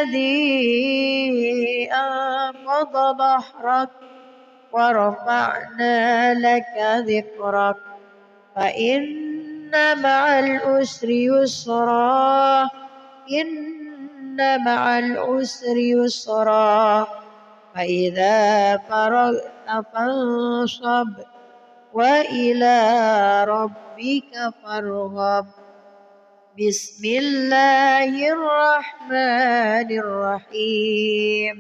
الذي أنقض ظهرك ورفعنا لك ذكرك فإن مع العسر يسرا إن مع العسر يسرا فإذا فرغت فانصب وإلى ربك فارغب. بسم الله الرحمن الرحيم.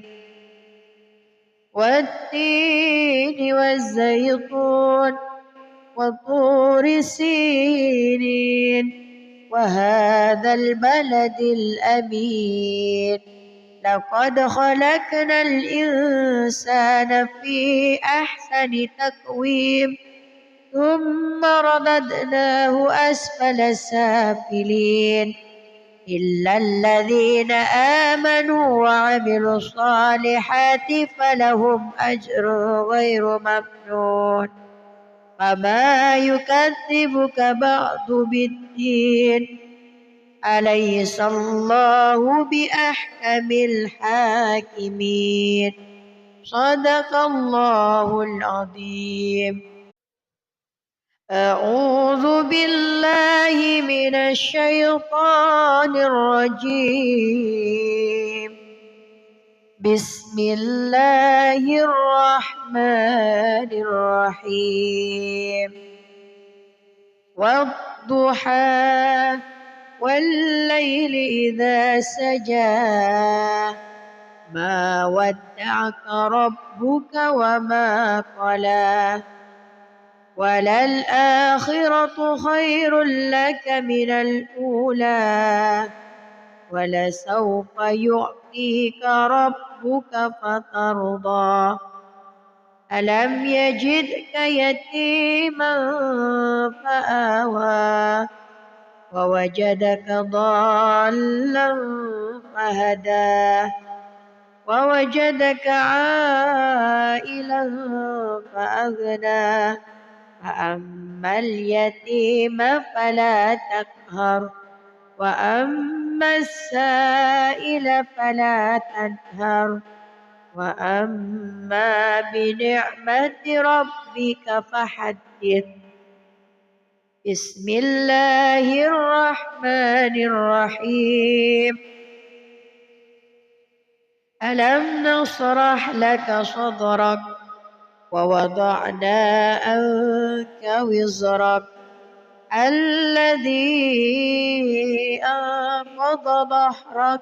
والتين والزيتون وطور سينين وهذا البلد الأمين لقد خلقنا الإنسان في أحسن تقويم ثم رددناه أسفل سافلين إلا الذين آمنوا وعملوا الصالحات فلهم أجر غير ممنون. فما يكذبك بعد بالدين أليس الله بأحكم الحاكمين. صدق الله العظيم. أعوذ بالله من الشيطان الرجيم. بسم الله الرحمن الرحيم. والضحى والليل إذا سجى ما ودعك ربك وما قلى وللآخرة خير لك من الأولى ولسوف يعطيك ربك فترضى. ألم يجدك يتيما فآوى ووجدك ضالا فهدى ووجدك عائلا فأغنى فأما اليتيم فلا تقهر وأما السائل فلا تنهر وأما بنعمة ربك فحدث. بسم الله الرحمن الرحيم. ألم نشرح لك صدرك ووضعنا عنك وزرك الذي أنقض ظهرك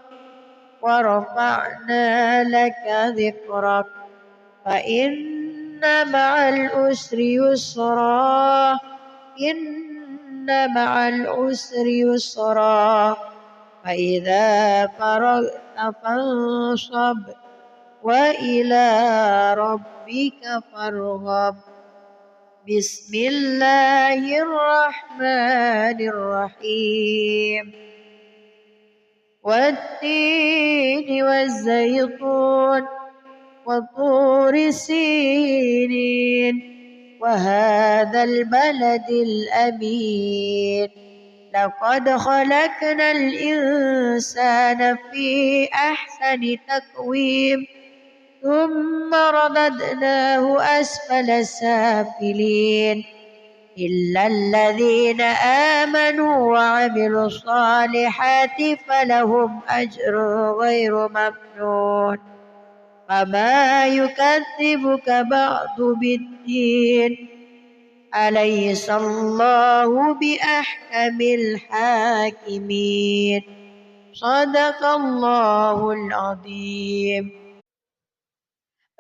ورفعنا لك ذكرك فإن مع العسر يسرا إن مع العسر يسرا فإذا فرغت فانصب وإلى ربك فارغب. بسم الله الرحمن الرحيم. والتين والزيتون وطور سينين وهذا البلد الأمين لقد خلقنا الإنسان في أحسن تقويم ثم رددناه أسفل سافلين إلا الذين آمنوا وعملوا الصالحات فلهم أجر غير ممنون. فما يكذبك بعد بالدين أليس الله بأحكم الحاكمين. صدق الله العظيم.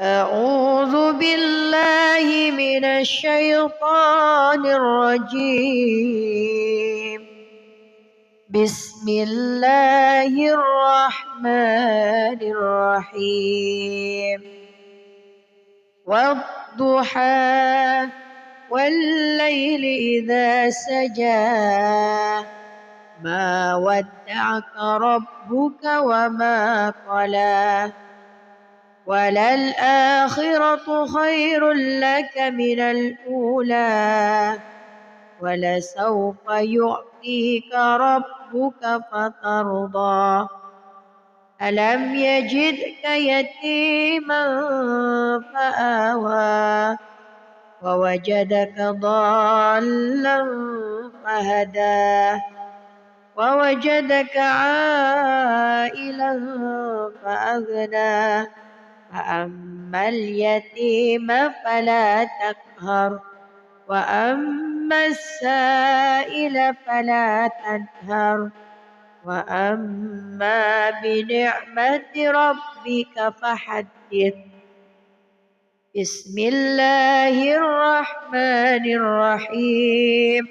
أعوذ بالله من الشيطان الرجيم. بسم الله الرحمن الرحيم. والضحى والليل إذا سجى ما ودعك ربك وما قلى وللآخرة خير لك من الأولى ولسوف يعطيك ربك فترضى. ألم يجدك يتيما فآوى ووجدك ضالا فهدى ووجدك عائلا فأغنى فأما اليتيم فلا تقهر وأما السائل فلا تنهر وأما بنعمة ربك فحدث. بسم الله الرحمن الرحيم.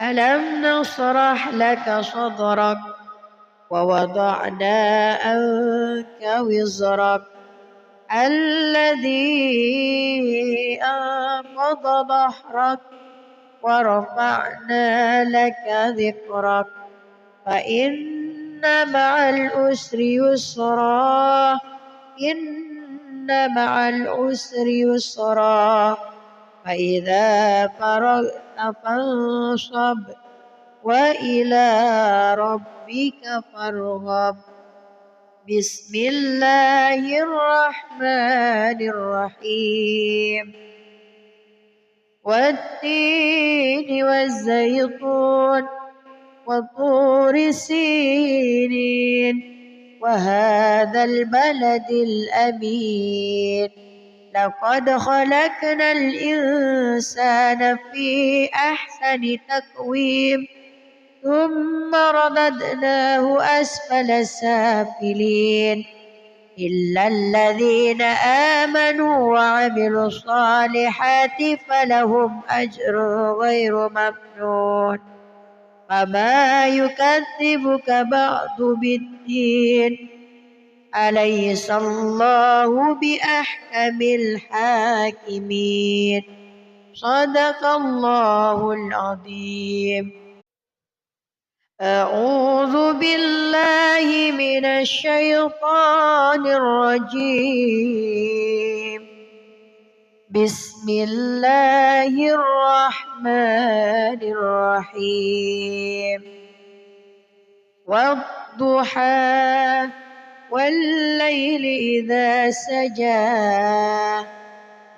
ألم نشرح لك صدرك ووضعنا عنك وزرك الذي أنقض ظهرك ورفعنا لك ذكرك فإن مع العسر يسرا إن مع العسر يسرا فإذا فرغت فانصب وإلى ربك فارغب. بسم الله الرحمن الرحيم. والتين والزيتون وطور سينين وهذا البلد الأمين لقد خلقنا الإنسان في أحسن تقويم ثم رددناه أسفل سافلين إلا الذين آمنوا وعملوا الصالحات فلهم أجر غير ممنون فما يكذبك بعد بالدين أليس الله بأحكم الحاكمين. صدق الله العظيم. أعوذ بالله من الشيطان الرجيم. بسم الله الرحمن الرحيم. والضحى والليل إذا سجى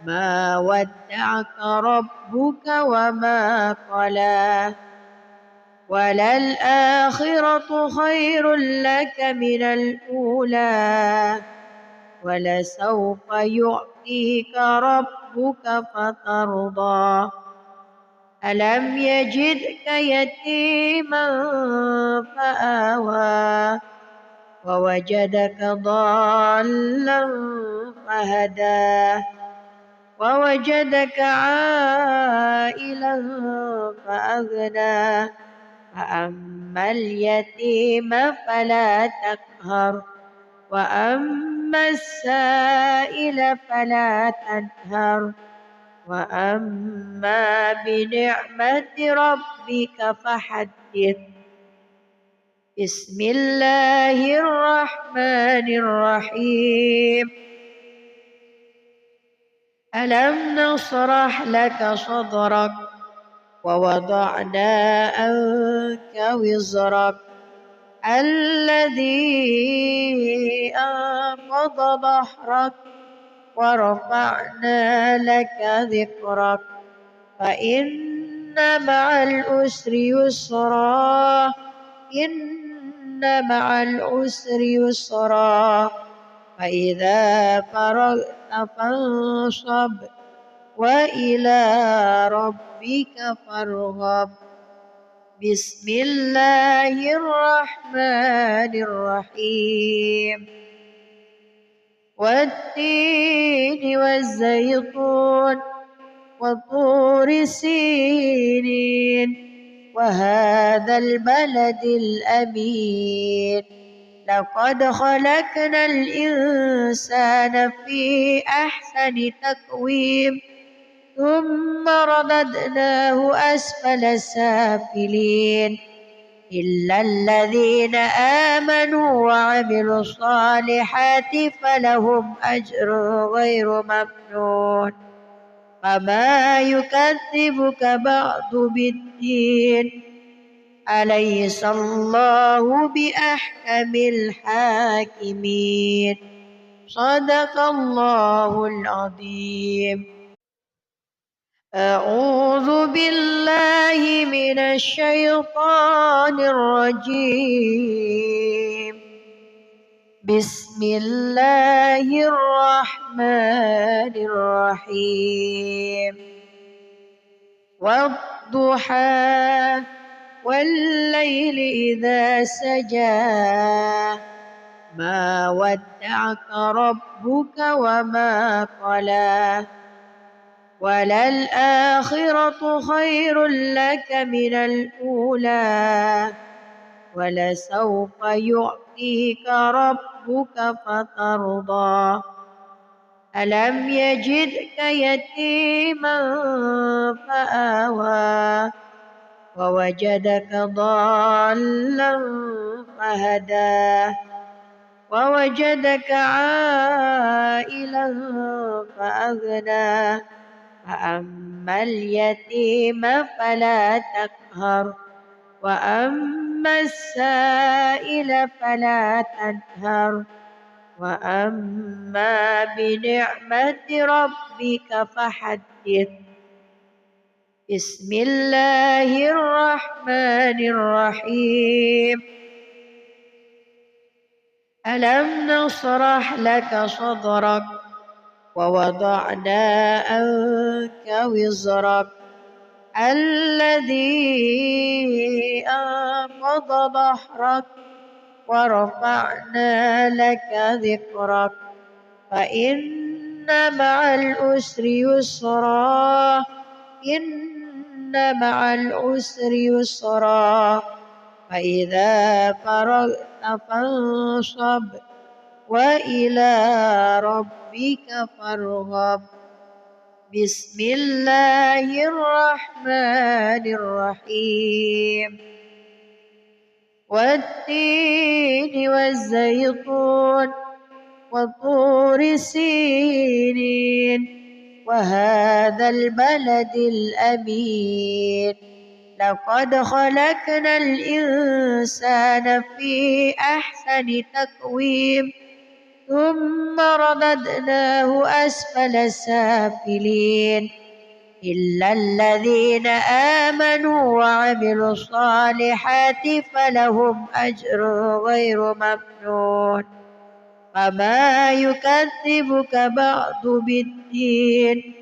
ما ودعك ربك وما قلى وللآخرة خير لك من الأولى ولسوف يعطيك ربك فترضى. ألم يجدك يتيما فآوى ووجدك ضالا فهدى ووجدك عائلا فأغنى فأما اليتيم فلا تقهر وأما السائل فلا تنهر وأما بنعمة ربك فحدث. بسم الله الرحمن الرحيم. ألم نشرح لك صدرك ووضعنا عنك وزرك الذي أنقض ظهرك ورفعنا لك ذكرك فإن مع العسر يسرا إن مع العسر يسرا فإذا فرغت فانصب وإلى ربك فارغب. بسم الله الرحمن الرحيم. والتين والزيتون وطور سينين وهذا البلد الأمين لقد خلقنا الإنسان في أحسن تقويم ثم رددناه أسفل سافلين إلا الذين آمنوا وعملوا الصالحات فلهم أجر غير ممنون فما يكذبك بعد بالدين أليس الله بأحكم الحاكمين. صدق الله العظيم. أعوذ بالله من الشيطان الرجيم. بسم الله الرحمن الرحيم. والضحى والليل إذا سجى ما ودعك ربك وما قلى وللآخرة خير لك من الأولى ولسوف يعطيك ربك فترضى ألم يجدك يتيما فآوى ووجدك ضالا فهدى ووجدك عائلا فأغنى فأما اليتيم فلا تقهر وأما السائل فلا تنهر وأما بنعمة ربك فحدث. بسم الله الرحمن الرحيم. ألم نشرح لك صدرك ووضعنا عنك وزرك الذي أنقض ظهرك ورفعنا لك ذكرك فإن مع العسر يسرا إن مع العسر يسرا فإذا فرغت فانصب وإلى ربك فارغب. بسم الله الرحمن الرحيم. والتين والزيتون وطور سينين وهذا البلد الأمين لقد خلقنا الإنسان في أحسن تقويم ثم رددناه أسفل سافلين إلا الذين آمنوا وعملوا الصالحات فلهم أجر غير ممنون فما يكذبك بعد بالدين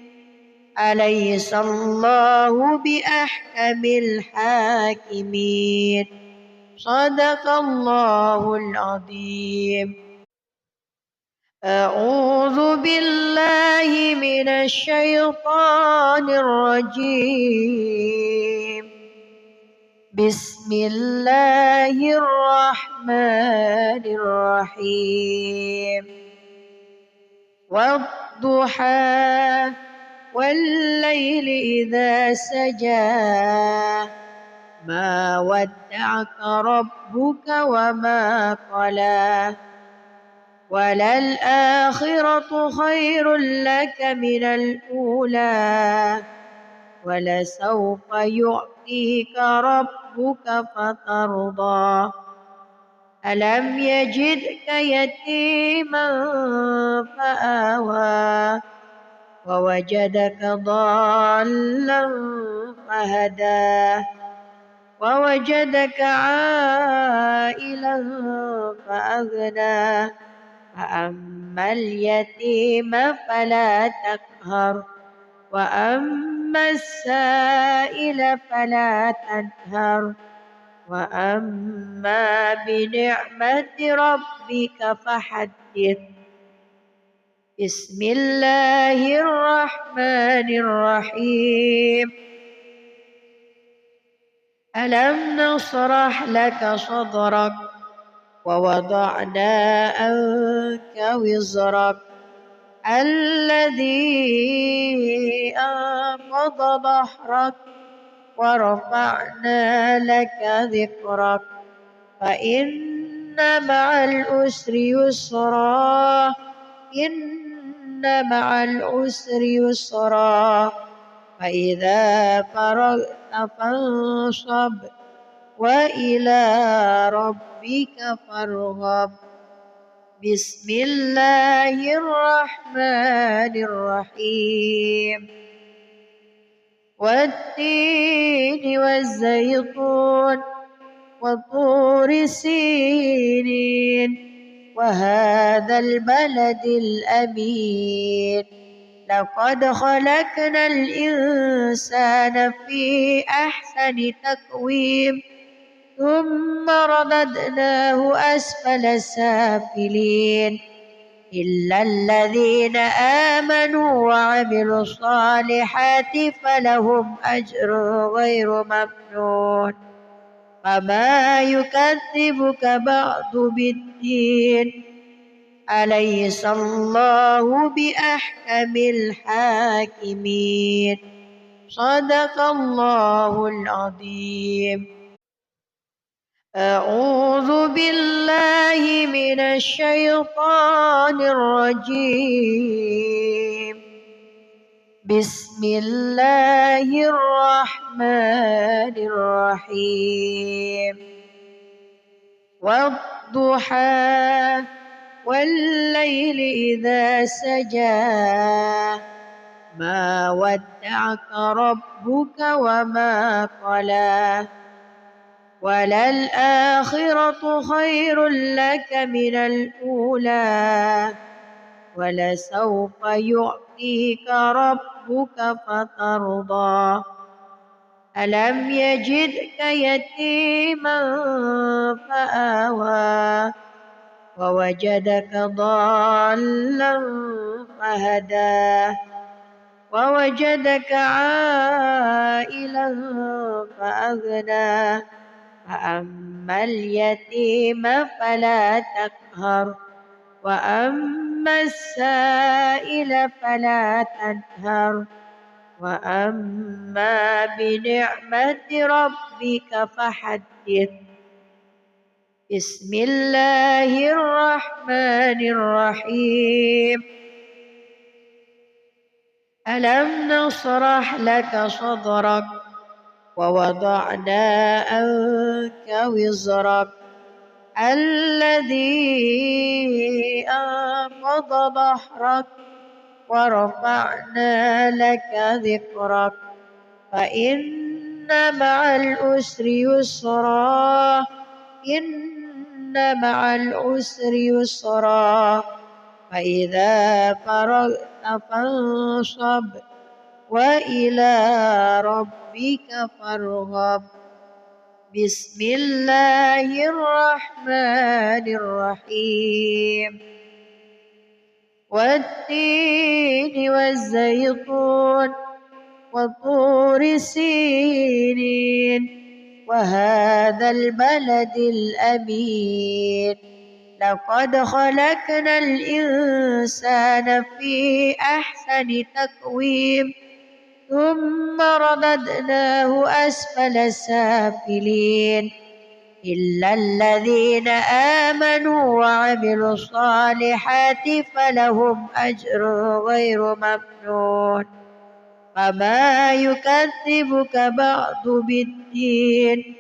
أليس الله بأحكم الحاكمين. صدق الله العظيم. أعوذ بالله من الشيطان الرجيم. بسم الله الرحمن الرحيم. والضحى والليل إذا سجى ما ودعك ربك وما قلى وللآخرة خير لك من الأولى ولسوف يعطيك ربك فترضى ألم يجدك يتيما فآوى ووجدك ضالا فهدى ووجدك عائلا فأغنى فأما اليتيم فلا تقهر وأما السائل فلا تنهر وأما بنعمة ربك فحدث. بسم الله الرحمن الرحيم. ألم نشرح لك صدرك ووضعنا عنك وزرك الذي أنقض ظهرك ورفعنا لك ذكرك فإن مع العسر يسرا إن مع العسر يسرا فإذا فرغت فانصب وإلى ربك فارغب. بسم الله الرحمن الرحيم. والتين والزيتون وطور سينين وهذا البلد الأمين. لقد خلقنا الإنسان في أحسن تقويم ثم رددناه أسفل سافلين إلا الذين آمنوا وعملوا الصالحات فلهم أجر غير ممنون. فما يكذبك بعد بالدين أليس الله بأحكم الحاكمين. صدق الله العظيم. أعوذ بالله من الشيطان الرجيم. بسم الله الرحمن الرحيم. والضحى والليل إذا سجى ما ودعك ربك وما قلى وللآخرة خير لك من الأولى ولسوف يعطيك ربك فترضى. ألم يجدك يتيما فآوى ووجدك ضالا فهدى ووجدك عائلا فأغنى. فأما اليتيم فلا تقهر وأما السائل فلا تنهر وأما بنعمة ربك فحدث. بسم الله الرحمن الرحيم. ألم نشرح لك صدرك ووضعنا عنك وزرك الذي أنقض ظهرك ورفعنا لك ذكرك فإن مع العسر يسرا إن مع العسر يسرا فإذا فرغت فانصب وإلى ربك فارغب. بسم الله الرحمن الرحيم. والتين والزيتون وطور سينين وهذا البلد الأمين. لقد خلقنا الإنسان في أحسن تقويم ثم رددناه أسفل سافلين إلا الذين آمنوا وعملوا الصالحات فلهم أجر غير ممنون. فما يكذبك بعد بالدين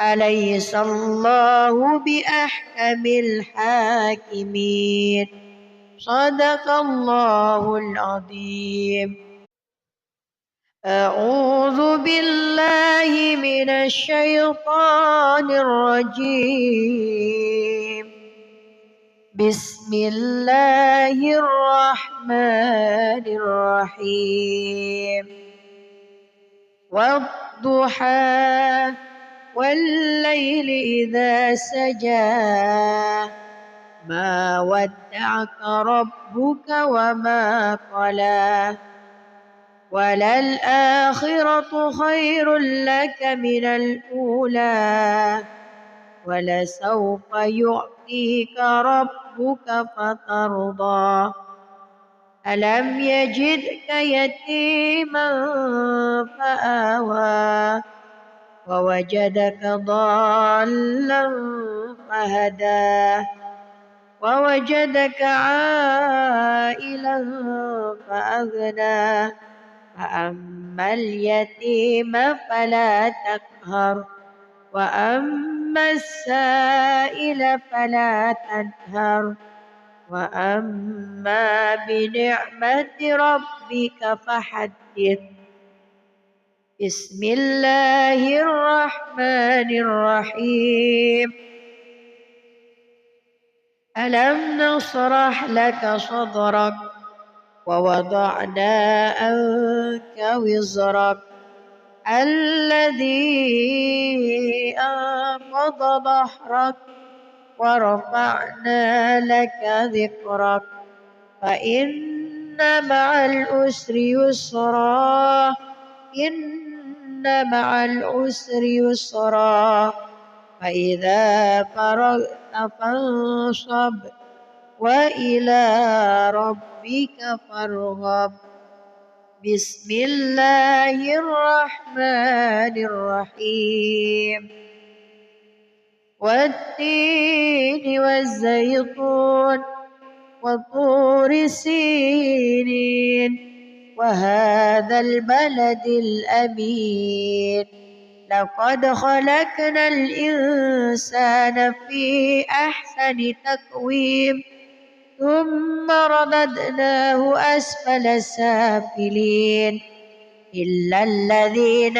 أليس الله بأحكم الحاكمين. صدق الله العظيم. أعوذ بالله من الشيطان الرجيم. بسم الله الرحمن الرحيم. والضحى والليل إذا سجى ما ودعك ربك وما قلى وللآخرة خير لك من الأولى ولسوف يعطيك ربك فترضى. ألم يجدك يتيما فآوى ووجدك ضالا فهدى ووجدك عائلا فأغنى. فأما اليتيم فلا تقهر وأما السائل فلا تنهر وأما بنعمة ربك فحدث بسم الله الرحمن الرحيم ألم نشرح لك صدرك ووضعنا عنك وزرك الذي أنقض ظهرك ورفعنا لك ذكرك فإن مع العسر يسرا إن مع العسر يسرا فإذا فرغت فانصب وإلى ربك فارغب بسم الله الرحمن الرحيم والتين والزيتون وطور سينين وهذا البلد الأمين لقد خلقنا الإنسان في أحسن تقويم ثم رددناه أسفل سافلين إلا الذين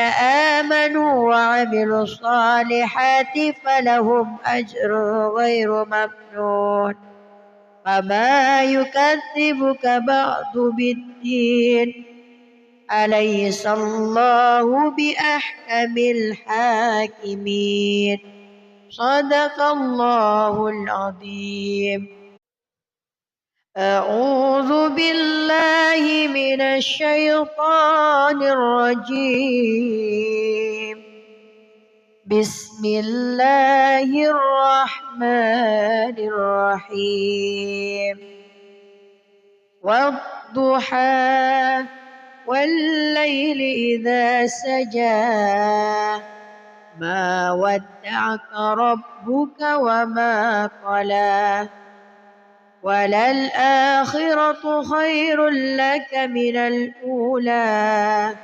آمنوا وعملوا الصالحات فلهم أجر غير ممنون فما يكذبك بعد بالدين أليس الله بأحكم الحاكمين صدق الله العظيم أعوذ بالله من الشيطان الرجيم بسم الله الرحمن الرحيم والضحى والليل إذا سجى ما ودعك ربك وما قلى وللآخرة خير لك من الأولى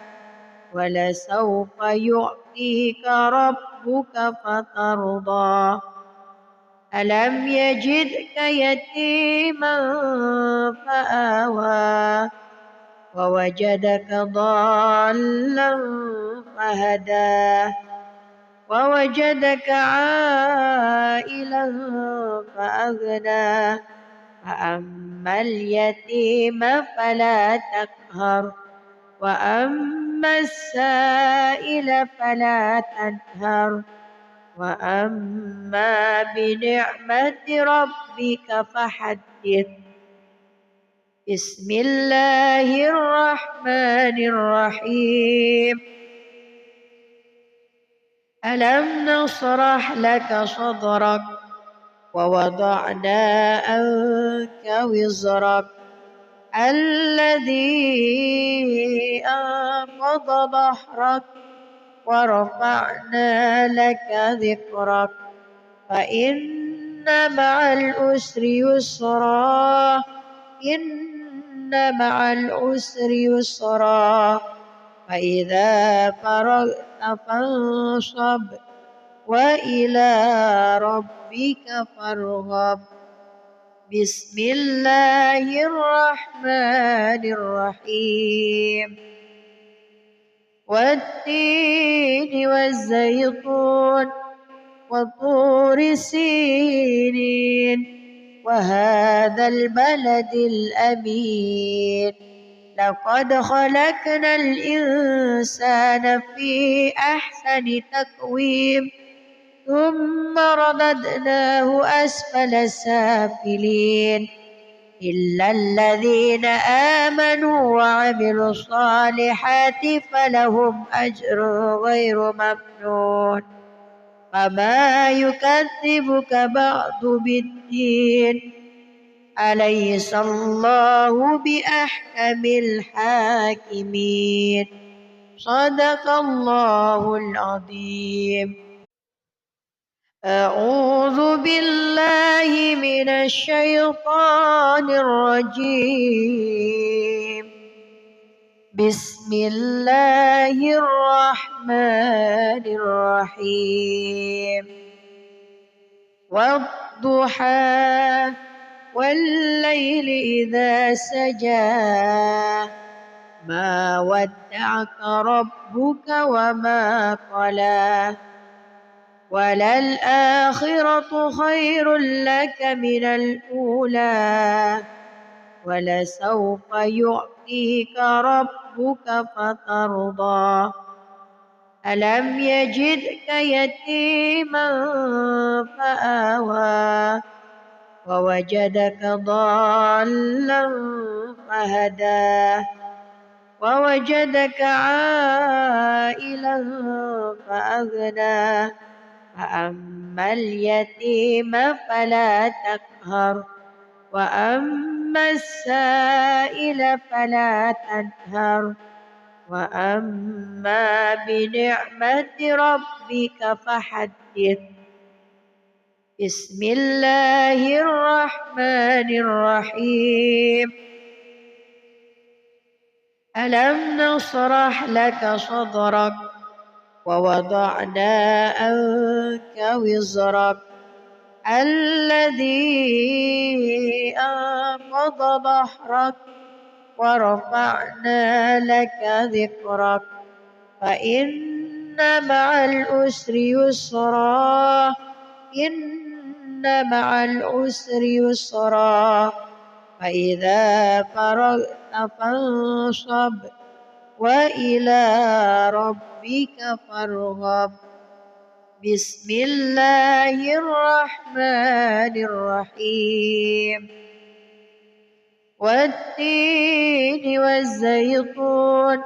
ولسوف يعطيك ربك فترضى ألم يجدك يتيما فآوى ووجدك ضالا فهدى ووجدك عائلا فأغنى فأما اليتيم فلا تقهر وأما السائل فلا تنهر وأما بنعمة ربك فحدث بسم الله الرحمن الرحيم ألم نشرح لك صدرك ووضعنا عنك وزرك الذي أنقض ظهرك ورفعنا لك ذكرك فإن مع العسر يسرا إن مع العسر يسرا فإذا فرغت فانصب وإلى ربك فارغب بسم الله الرحمن الرحيم والتين والزيتون وطور سينين وهذا البلد الأمين لقد خلقنا الإنسان في أحسن تقويم ثم رددناه أسفل سافلين إلا الذين آمنوا وعملوا الصالحات فلهم أجر غير ممنون فما يكذبك بعد بالدين أليس الله بأحكم الحاكمين صدق الله العظيم أعوذ بالله من الشيطان الرجيم بسم الله الرحمن الرحيم والضحى والليل إذا سجى ما ودعك ربك وما قلى وللآخرة خير لك من الأولى ولسوف يعطيك ربك فترضى ألم يجدك يتيما فآوى ووجدك ضالا فهدى ووجدك عائلا فأغنى فأما اليتيم فلا تقهر وأما السائل فلا تنهر وأما بنعمة ربك فحدث بسم الله الرحمن الرحيم ألم نشرح لك صدرك ووضعنا عنك وزرك الذي أنقض ظهرك ورفعنا لك ذكرك فإن مع العسر يسرا إن مع العسر يسرا فإذا فرغت فانصب وإلى ربك فارغب بسم الله الرحمن الرحيم والتين والزيتون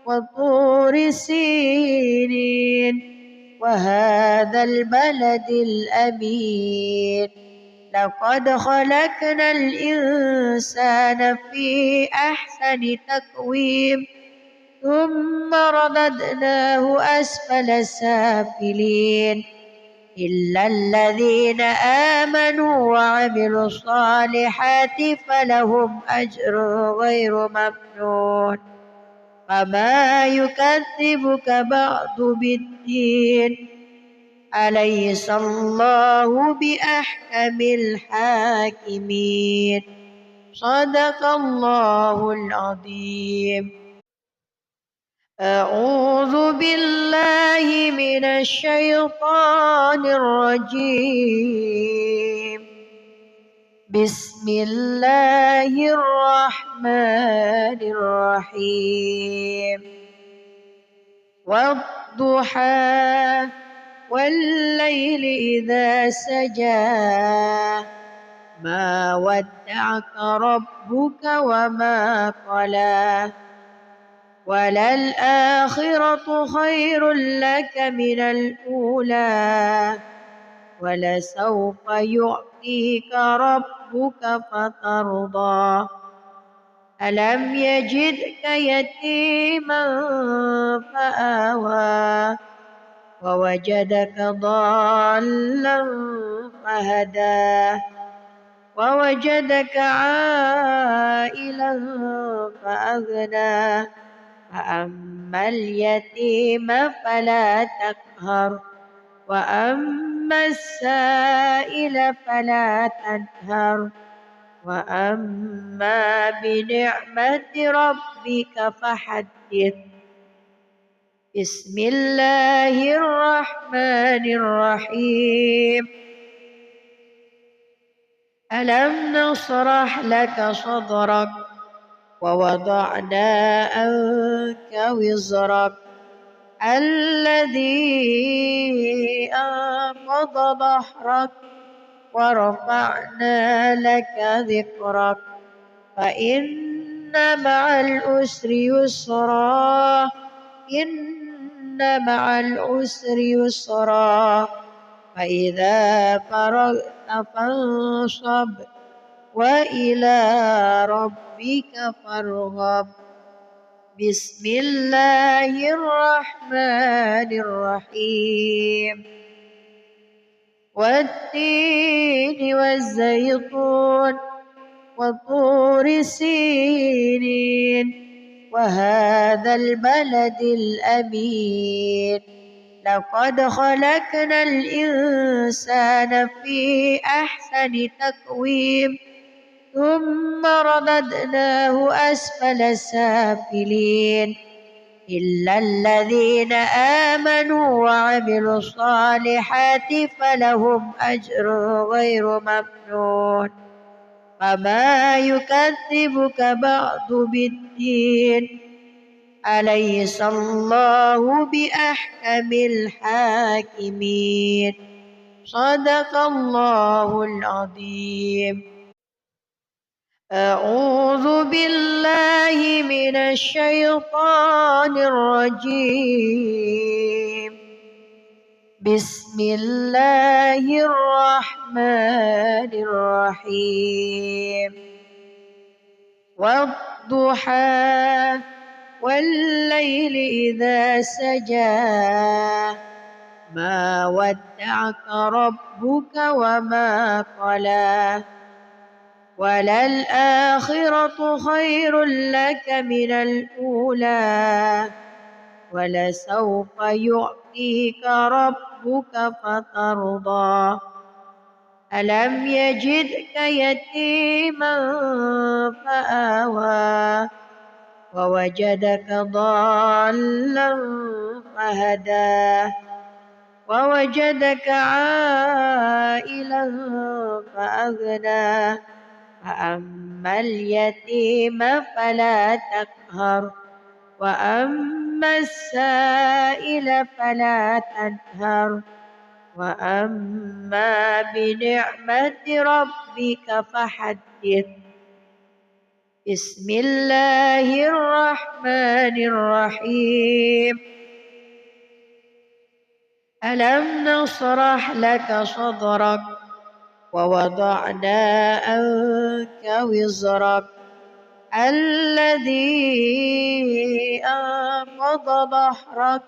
وطور سينين وهذا البلد الأمين لقد خلقنا الإنسان في أحسن تقويم ثم رددناه أسفل سافلين إلا الذين آمنوا وعملوا الصالحات فلهم أجر غير ممنون فما يكذبك بعد بالدين أليس الله بأحكم الحاكمين صدق الله العظيم أعوذ بالله من الشيطان الرجيم بسم الله الرحمن الرحيم والضحى والليل إذا سجى ما ودعك ربك وما قلى وللآخرة خير لك من الأولى ولسوف يعطيك ربك فترضى ألم يجدك يتيما فآوى ووجدك ضالا فهدى ووجدك عائلا فأغنى فأما اليتيم فلا تقهر وأما السائل فلا تنهر وأما بنعمة ربك فحدث بسم الله الرحمن الرحيم ألم نشرح لك صدرك ووضعنا عنك وزرك الذي أنقض ظهرك ورفعنا لك ذكرك فإن مع العسر يسرا إن مع العسر يسرا فإذا فرغت فانصب وإلى ربك فارغب بسم الله الرحمن الرحيم والتين والزيتون وطور سينين وهذا البلد الأمين لقد خلقنا الإنسان في أحسن تقويم ثم رددناه أسفل سافلين إلا الذين آمنوا وعملوا الصالحات فلهم أجر غير ممنون فما يكذبك بعد بالدين أليس الله بأحكم الحاكمين صدق الله العظيم. أعوذ بالله من الشيطان الرجيم. بسم الله الرحمن الرحيم. والضحى والليل إذا سجى ما ودعك ربك وما قلى وللآخرة خير لك من الأولى ولسوف يعطيك ربك فترضى ألم يجدك يتيما فآوى ووجدك ضالا فهدى ووجدك عائلا فأغنى فأما اليتيم فلا تقهر وأما السائل فلا تنهر وأما بنعمة ربك فحدث. بسم الله الرحمن الرحيم. ألم نشرح لك صدرك ووضعنا عنك وزرك الذي أنقض ظهرك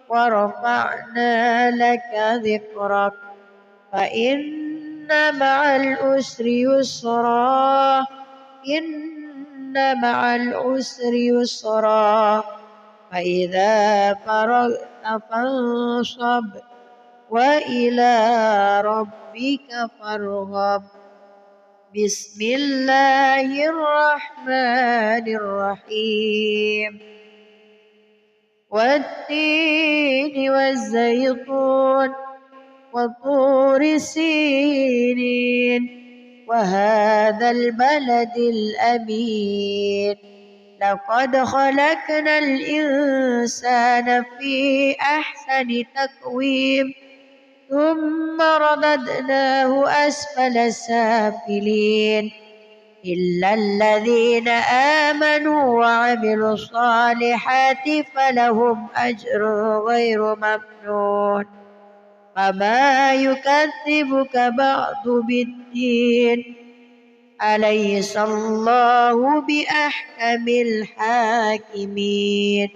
ورفعنا لك ذكرك فإن مع العسر يسرا إن مع العسر يسرا فإذا فرغت فانصب وإلى ربك فارغب. بسم الله الرحمن الرحيم. والتين والزيتون وطور سينين وهذا البلد الأمين لقد خلقنا الإنسان في أحسن تقويم ثم رددناه أسفل سافلين إلا الذين آمنوا وعملوا الصالحات فلهم أجر غير ممنون فما يكذبك بعد بالدين أليس الله بأحكم الحاكمين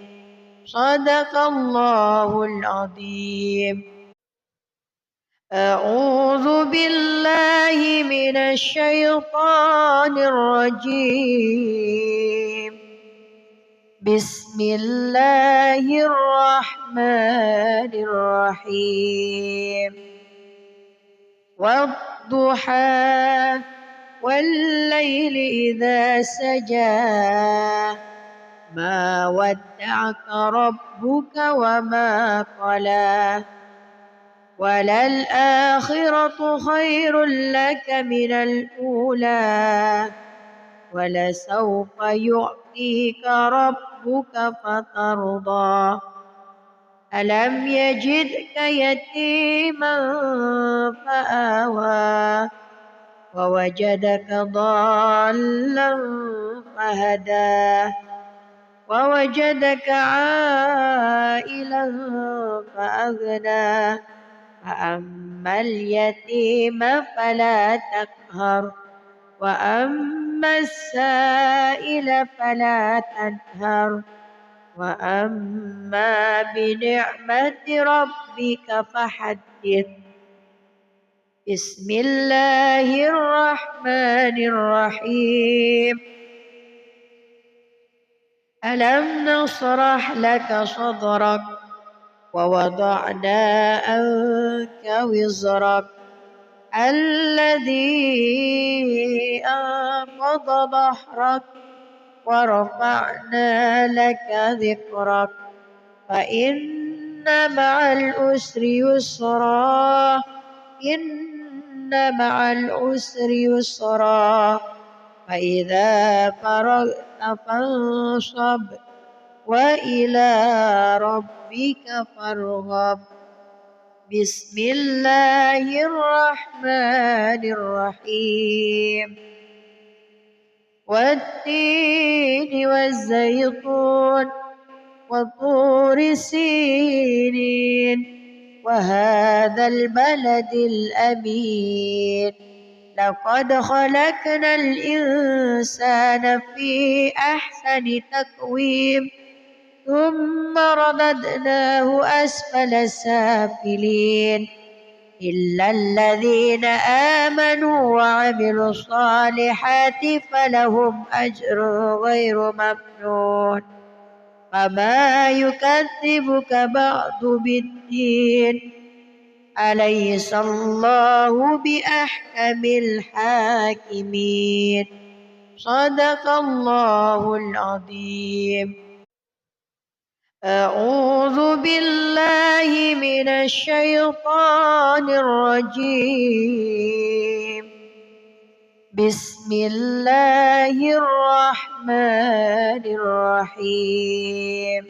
صدق الله العظيم. أعوذ بالله من الشيطان الرجيم. بسم الله الرحمن الرحيم. والضحى والليل إذا سجى ما ودعك ربك وما قلى وللآخرة خير لك من الأولى ولسوف يعطيك ربك فترضى ألم يجدك يتيما فآوى ووجدك ضالا فهدى ووجدك عائلا فأغنى فأما اليتيم فلا تقهر وأما السائل فلا تنهر وأما بنعمة ربك فحدث. بسم الله الرحمن الرحيم. ألم نشرح لك صدرك ووضعنا عنك وزرك الذي أنقض ظهرك ورفعنا لك ذكرك فإن مع العسر يسرا إن مع العسر يسرا فإذا فرغت فانصب وإلى ربك فارغب بسم الله الرحمن الرحيم والتين والزيتون وطور سينين وهذا البلد الأمين لقد خلقنا الإنسان في أحسن تقويم ثم رددناه أسفل سافلين إلا الذين آمنوا وعملوا الصالحات فلهم أجر غير ممنون فما يكذبك بعد بالدين أليس الله بأحكم الحاكمين صدق الله العظيم. أعوذ بالله من الشيطان الرجيم بسم الله الرحمن الرحيم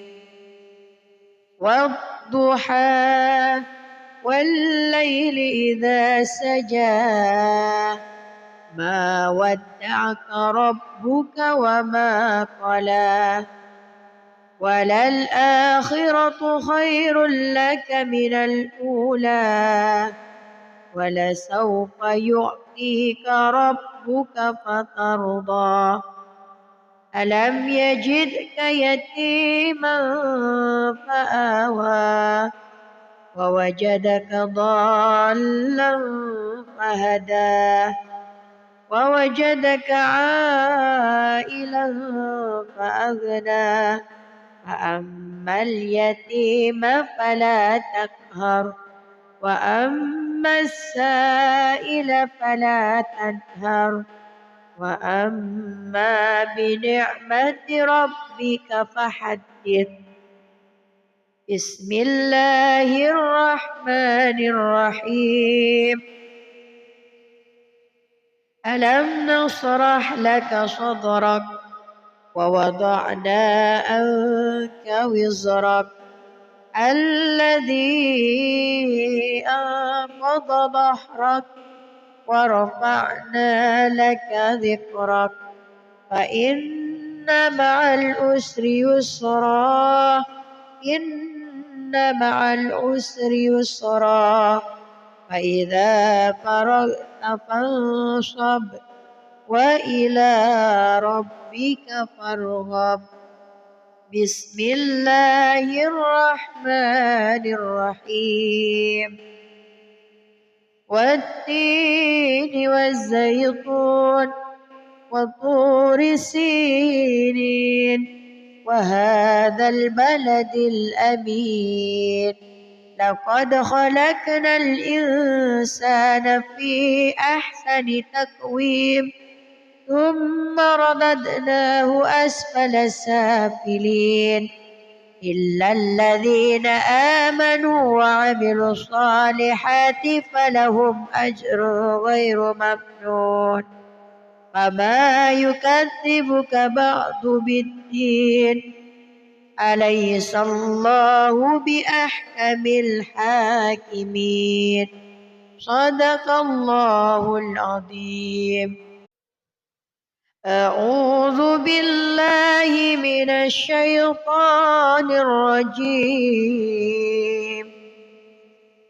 والضحى والليل إذا سجى ما ودعك ربك وما قلى وللآخرة خير لك من الأولى ولسوف يعطيك ربك فترضى ألم يجدك يتيما فآوى ووجدك ضالا فهدى ووجدك عائلا فأغنى فأما اليتيم فلا تقهر وأما السائل فلا تنهر وأما بنعمة ربك فحدث بسم الله الرحمن الرحيم ألم نشرح لك صدرك ووضعنا عنك وزرك الذي أنقض ظهرك ورفعنا لك ذكرك فإن مع العسر يسرا إن مع العسر يسرا فإذا فرغت فانصب وإلى ربك فارغب بسم الله الرحمن الرحيم والتين والزيتون وطور سينين وهذا البلد الأمين لقد خلقنا الإنسان في أحسن تقويم ثم رددناه أسفل سافلين إلا الذين آمنوا وعملوا الصالحات فلهم أجر غير ممنون فما يكذبك بعد بالدين أليس الله بأحكم الحاكمين صدق الله العظيم. أعوذ بالله من الشيطان الرجيم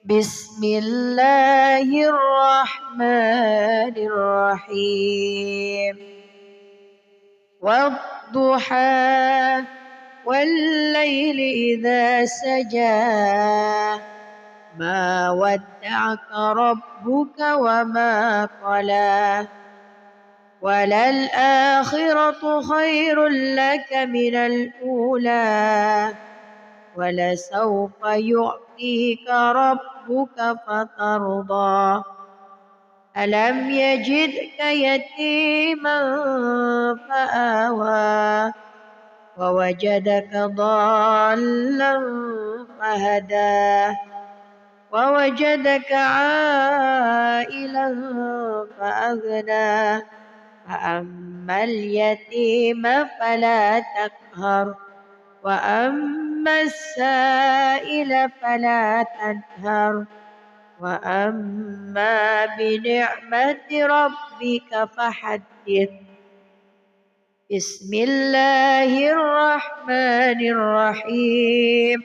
بسم الله الرحمن الرحيم والضحى والليل إذا سجى ما ودعك ربك وما قلى وللآخرة خير لك من الأولى ولسوف يعطيك ربك فترضى ألم يجدك يتيما فآوى ووجدك ضالا فهدى ووجدك عائلا فأغنى فأما اليتيم فلا تقهر وأما السائل فلا تنهر وأما بنعمة ربك فحدث بسم الله الرحمن الرحيم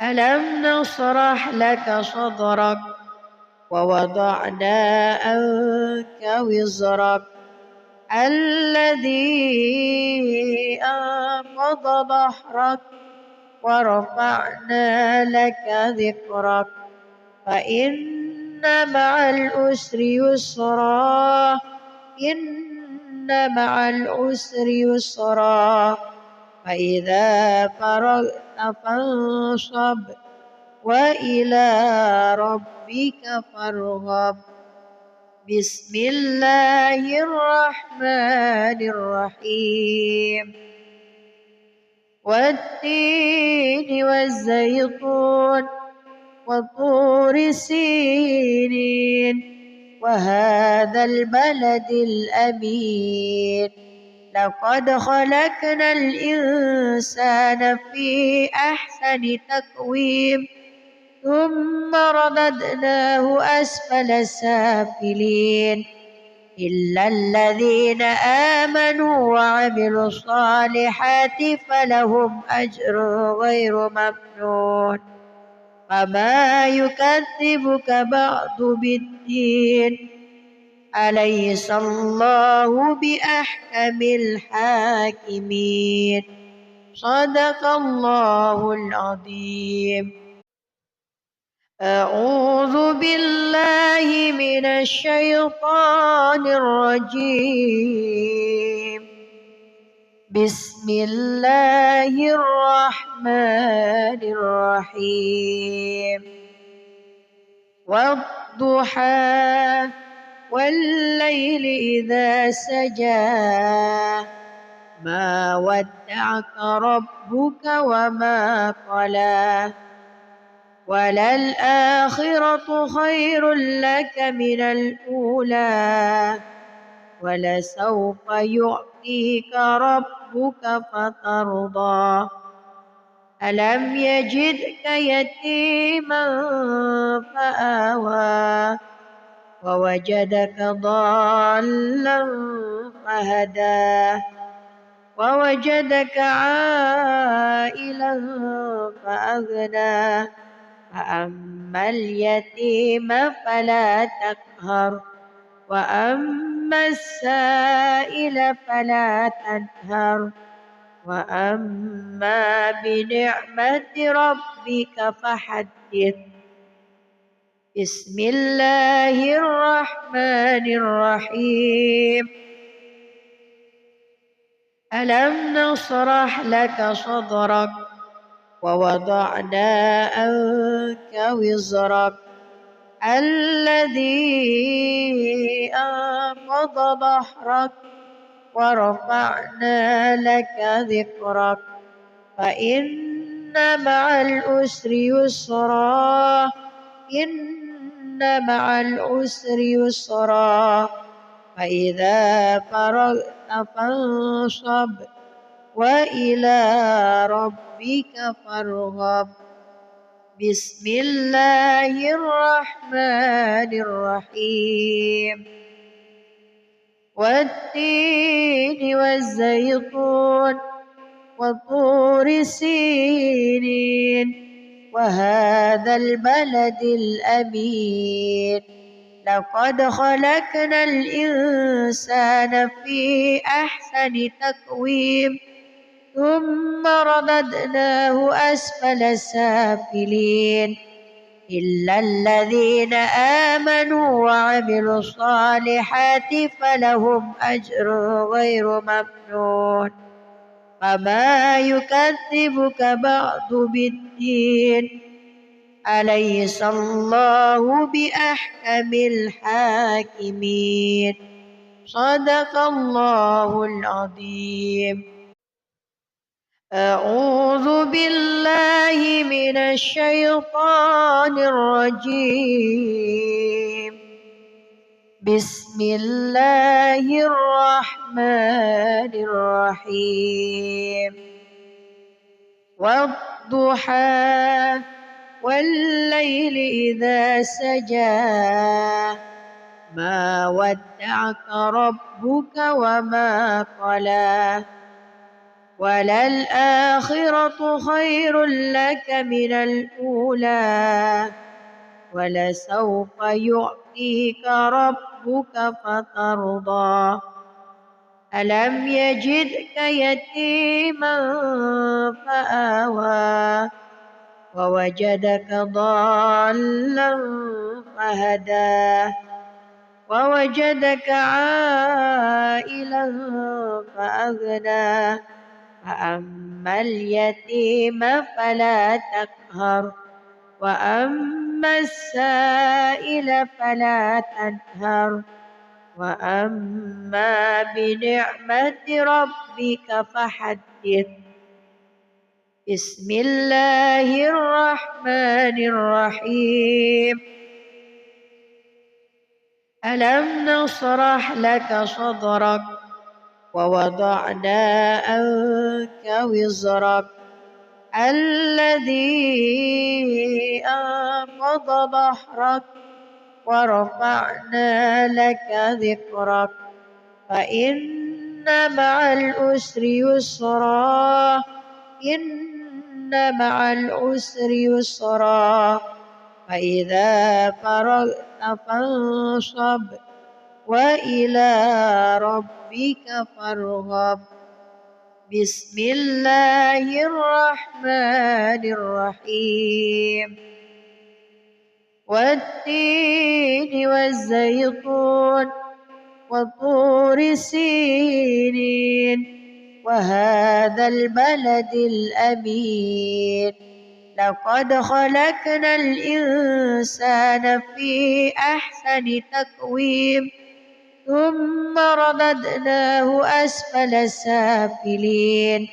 ألم نشرح لك صدرك ووضعنا عنك وزرك الذي أنقض ظهرك ورفعنا لك ذكرك فإن مع العسر يسرا إن مع العسر يسرا فإذا فرغت فانصب وإلى ربك فارغب بسم الله الرحمن الرحيم والتين والزيتون وطور سينين وهذا البلد الأمين لقد خلقنا الإنسان في أحسن تقويم ثم رددناه أسفل سافلين إلا الذين آمنوا وعملوا الصالحات فلهم أجر غير ممنون فما يكذبك بعد بالدين أليس الله بأحكم الحاكمين صدق الله العظيم أعوذ بالله من الشيطان الرجيم بسم الله الرحمن الرحيم والضحى والليل إذا سجى ما ودعك ربك وما قلى وللآخرة خير لك من الأولى ولسوف يعطيك ربك فترضى ألم يجدك يتيما فآوى ووجدك ضالا فهدى ووجدك عائلا فأغنى فأما اليتيم فلا تقهر وأما السائل فلا تنهر وأما بنعمة ربك فحدث بسم الله الرحمن الرحيم ألم نشرح لك صدرك ووضعنا عنك وزرك الذي أنقض ظهرك ورفعنا لك ذكرك فإن مع العسر يسرا إن مع العسر يسرا فإذا فرغت فانصب وإلى ربك فارغب بسم الله الرحمن الرحيم والتين والزيتون وطور سينين وهذا البلد الأمين لقد خلقنا الإنسان في أحسن تقويم ثم رددناه أسفل سافلين إلا الذين آمنوا وعملوا الصالحات فلهم أجر غير ممنون وما يكذبك بعد بالدين أليس الله بأحكم الحاكمين صدق الله العظيم. أعوذ بالله من الشيطان الرجيم. بسم الله الرحمن الرحيم. والضحى والليل إذا سجى ما ودعك ربك وما قلى وللآخرة خير لك من الأولى ولسوف يعطيك ربك فترضى ألم يجدك يتيما فآوى ووجدك ضالا فهدى ووجدك عائلا فأغنى فأما اليتيم فلا تقهر وأما السائل فلا تنهر وأما بنعمة ربك فحدث. بسم الله الرحمن الرحيم. ألم نشرح لك صدرك ووضعنا عنك وزرك الذي أنقض ظهرك ورفعنا لك ذكرك فإن مع العسر يسرا إن مع العسر يسرا فإذا فرغت فانصب وإلى ربك فارغب. بسم الله الرحمن الرحيم. والتين والزيتون وطور سينين وهذا البلد الأمين لقد خلقنا الإنسان في أحسن تقويم ثم رددناه أسفل سافلين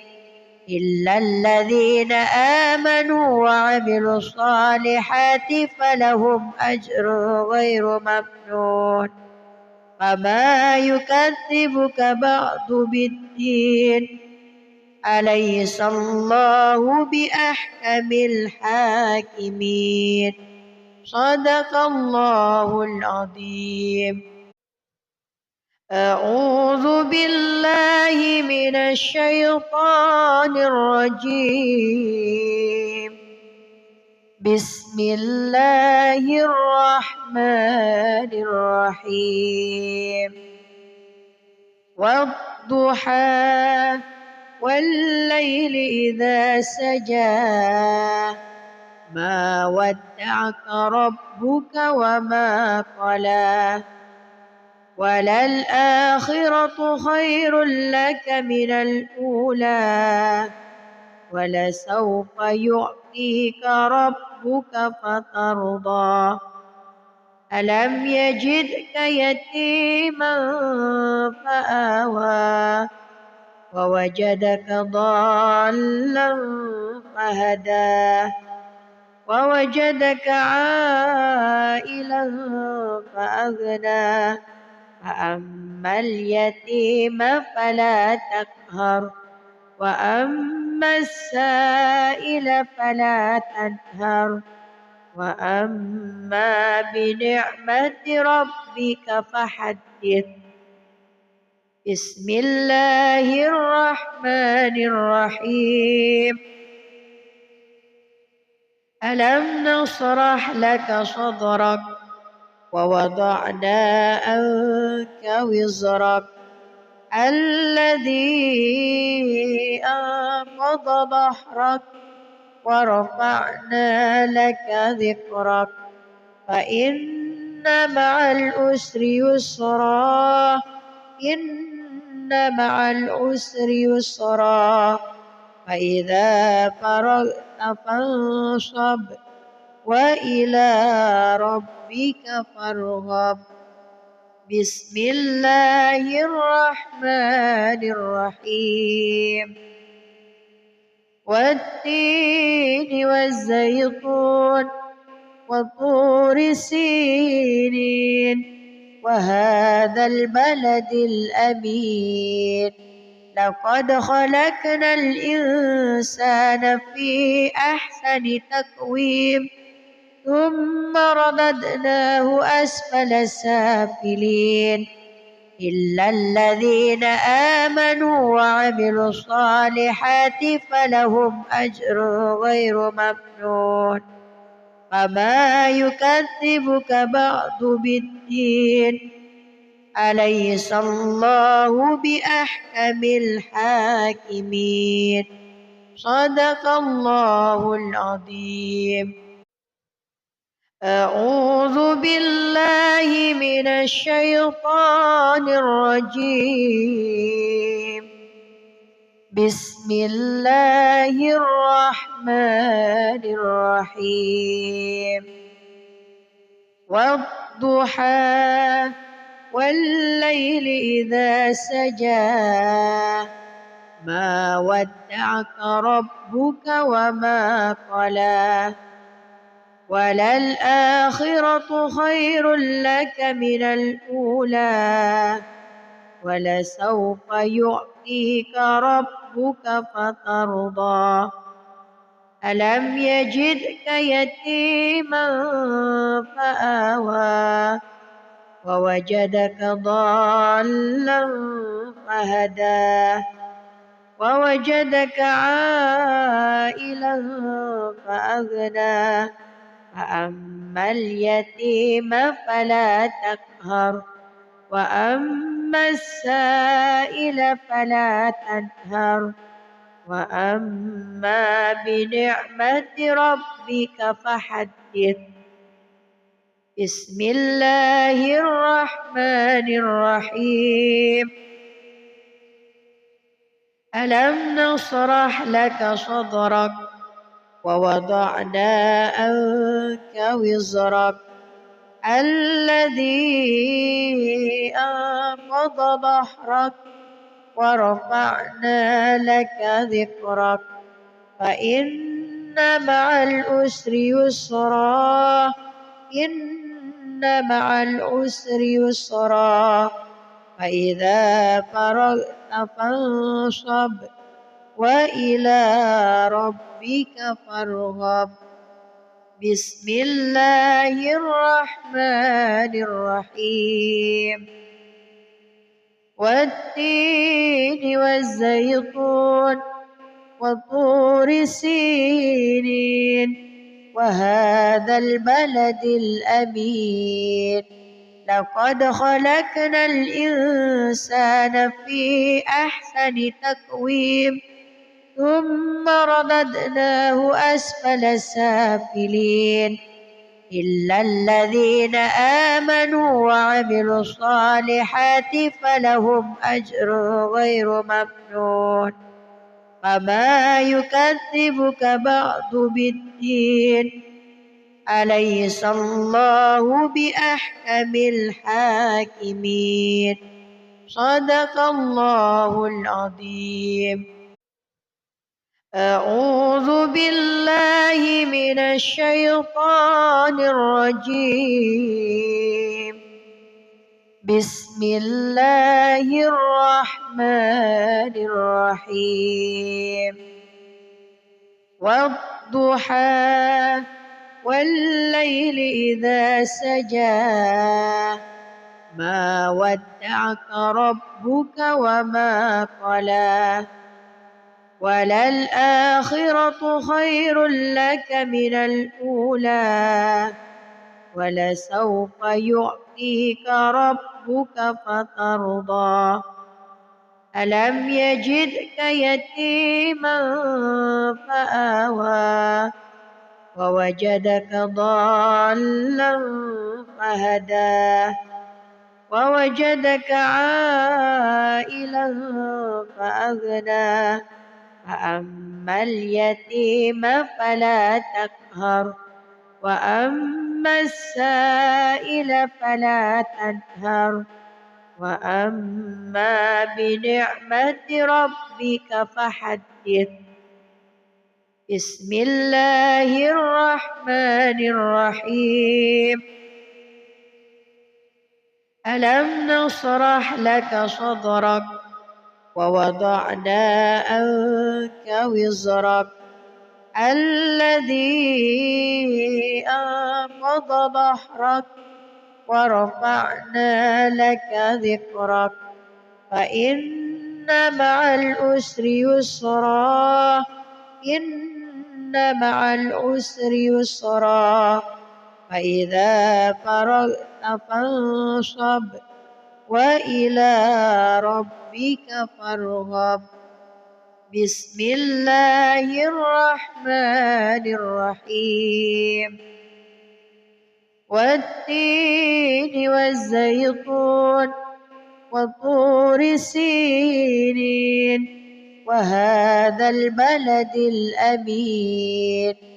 إلا الذين آمنوا وعملوا الصالحات فلهم أجر غير ممنون وما يكذبك بعد بالدين أليس الله بأحكم الحاكمين صدق الله العظيم. أعوذ بالله من الشيطان الرجيم. بسم الله الرحمن الرحيم. والضحى والليل إذا سجى ما ودعك ربك وما قلى وللآخرة خير لك من الأولى ولسوف يعطيك ربك فترضى ألم يجدك يتيما فآوى ووجدك ضالا فهدى ووجدك عائلا فأغنى فأما اليتيم فلا تقهر وأما السائل فلا تنهر وأما بنعمة ربك فحدث. بسم الله الرحمن الرحيم. ألم نشرح لك صدرك ووضعنا عنك وزرك الذي أنقض ظهرك ورفعنا لك ذكرك فإن مع العسر يسرا إن مع العسر يسرا فإذا فرغت فانصب وإلى ربك فارغب بسم الله الرحمن الرحيم والتين والزيتون وطور سينين وهذا البلد الأمين لقد خلقنا الإنسان في أحسن تقويم ثم رددناه أسفل سافلين إلا الذين آمنوا وعملوا الصالحات فلهم أجر غير ممنون فما يكذبك بعد بالدين أليس الله بأحكم الحاكمين صدق الله العظيم. أعوذ بالله من الشيطان الرجيم بسم الله الرحمن الرحيم والضحى والليل إذا سجى ما ودعك ربك وما قلى وللآخرة خير لك من الأولى ولسوف يعطيك ربك فترضى ألم يجدك يتيما فآوى ووجدك ضالا فهدى ووجدك عائلا فأغنى فأما اليتيم فلا تقهر وأما السائل فلا تنهر وأما بنعمة ربك فحدث بسم الله الرحمن الرحيم ألم نشرح لك صدرك ووضعنا عنك وزرك الذي أنقض ظهرك ورفعنا لك ذكرك فإن مع العسر يسرا إن مع العسر يسرا فإذا فرغت فانصب وإلى ربك فارغب بسم الله الرحمن الرحيم والتين والزيتون وطور سينين وهذا البلد الأمين لقد خلقنا الإنسان في أحسن تقويم ثم رددناه أسفل سافلين إلا الذين آمنوا وعملوا الصالحات فلهم أجر غير ممنون فما يكذبك بعد بالدين أليس الله بأحكم الحاكمين صدق الله العظيم. أعوذ بالله من الشيطان الرجيم بسم الله الرحمن الرحيم والضحى والليل إذا سجى ما ودعك ربك وما قلى وللآخرة خير لك من الأولى ولسوف يعطيك ربك فترضى ألم يجدك يتيما فآوى ووجدك ضالا فهدى ووجدك عائلا فأغنى فأما اليتيم فلا تقهر وأما السائل فلا تنهر وأما بنعمة ربك فحدث. بسم الله الرحمن الرحيم. ألم نشرح لك صدرك ووضعنا عنك وزرك الذي أنقض ظهرك ورفعنا لك ذكرك فإن مع العسر يسرا إن مع العسر يسرا فإذا فرغت فانصب وإلى ربك فارغب. بسم الله الرحمن الرحيم. والتين والزيتون وطور سينين وهذا البلد الأمين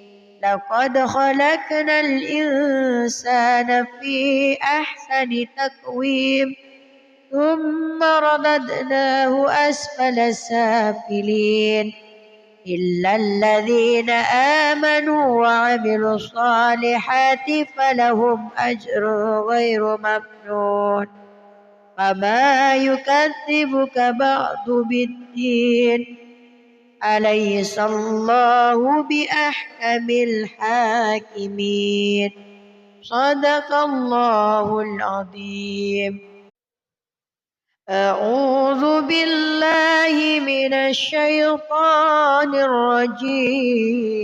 لقد خلقنا الإنسان في أحسن تقويم ثم رددناه أسفل سافلين إلا الذين آمنوا وعملوا الصالحات فلهم أجر غير ممنون فما يكذبك بعد بالدين أليس الله بأحكم الحاكمين. صدق الله العظيم. أعوذ بالله من الشيطان الرجيم.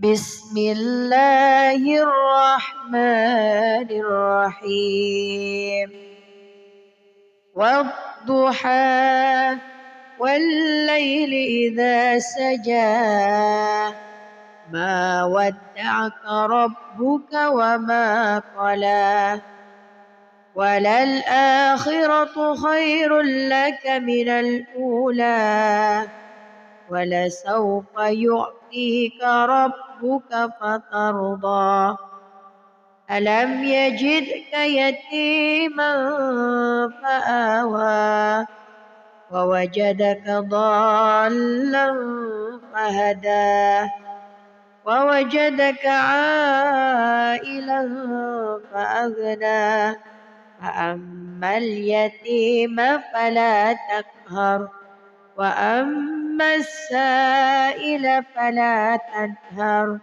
بسم الله الرحمن الرحيم. والضحى والليل إذا سجى ما ودعك ربك وما قلى وللآخرة خير لك من الأولى ولسوف يعطيك ربك فترضى ألم يجدك يتيما فآوى ووجدك ضالا فهدى ووجدك عائلا فأغنى فأما اليتيم فلا تقهر وأما السائل فلا تنهر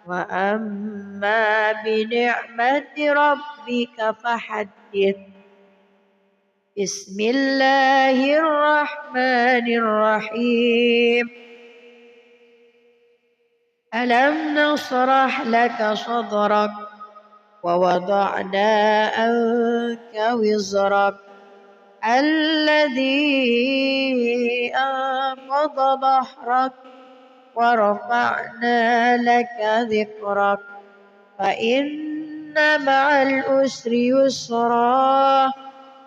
وأما بنعمة ربك فحدث. بسم الله الرحمن الرحيم. ألم نشرح لك صدرك ووضعنا عنك وزرك الذي أنقض ظهرك ورفعنا لك ذكرك فإن مع العسر يسرا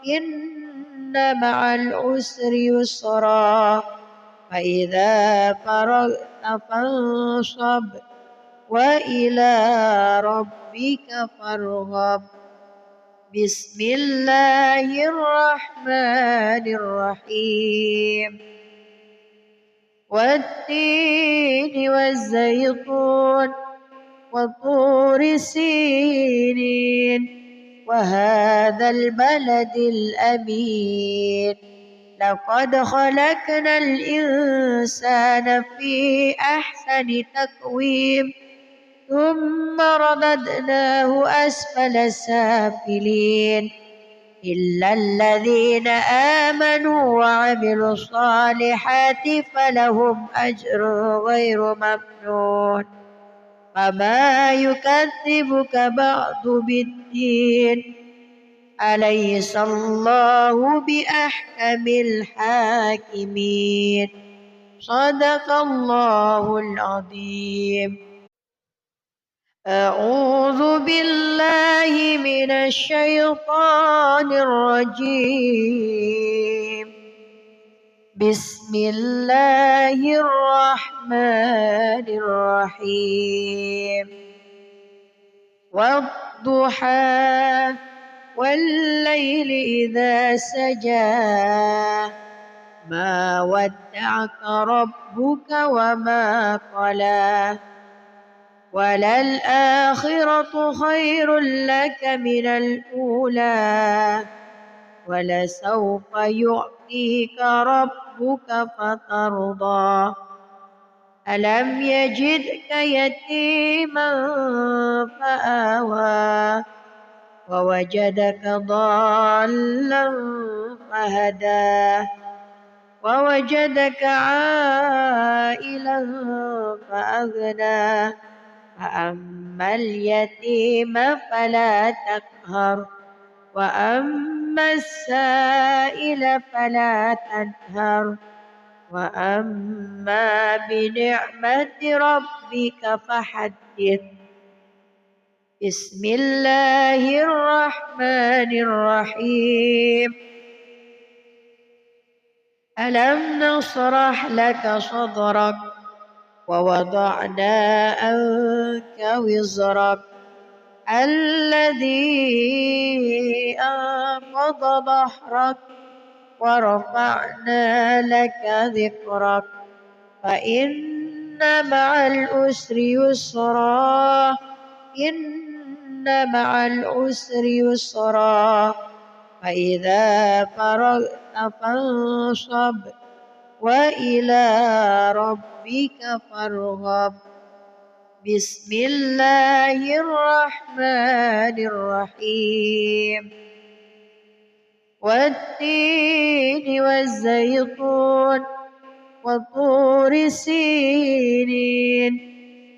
إن مع العسر يسرا فإذا فرغت فانصب وإلى ربك فارغب. بسم الله الرحمن الرحيم. والتين والزيتون وطور سينين وهذا البلد الأمين لقد خلقنا الإنسان في أحسن تقويم ثم رددناه أسفل سافلين إلا الذين آمنوا وعملوا الصالحات فلهم أجر غير ممنون فما يكذبك بعد بالدين أليس الله بأحكم الحاكمين. صدق الله العظيم. أعوذ بالله من الشيطان الرجيم. بسم الله الرحمن الرحيم. والضحى والليل إذا سجى ما ودعك ربك وما قلى وللآخرة خير لك من الأولى ولسوف يعطيك ربك فترضى ألم يجدك يتيما فآوى ووجدك ضالا فهدى ووجدك عائلا فأغنى فأما اليتيم فلا تقهر وأما السائل فلا تنهر وأما بنعمة ربك فحدث. بسم الله الرحمن الرحيم. ألم نشرح لك صدرك ووضعنا عنك وزرك الذي أنقض ظهرك ورفعنا لك ذكرك فإن مع العسر يسرا إن مع العسر يسرا فإذا فرغت فانصب وإلى ربك فارغب. بسم الله الرحمن الرحيم. والتين والزيتون وطور سينين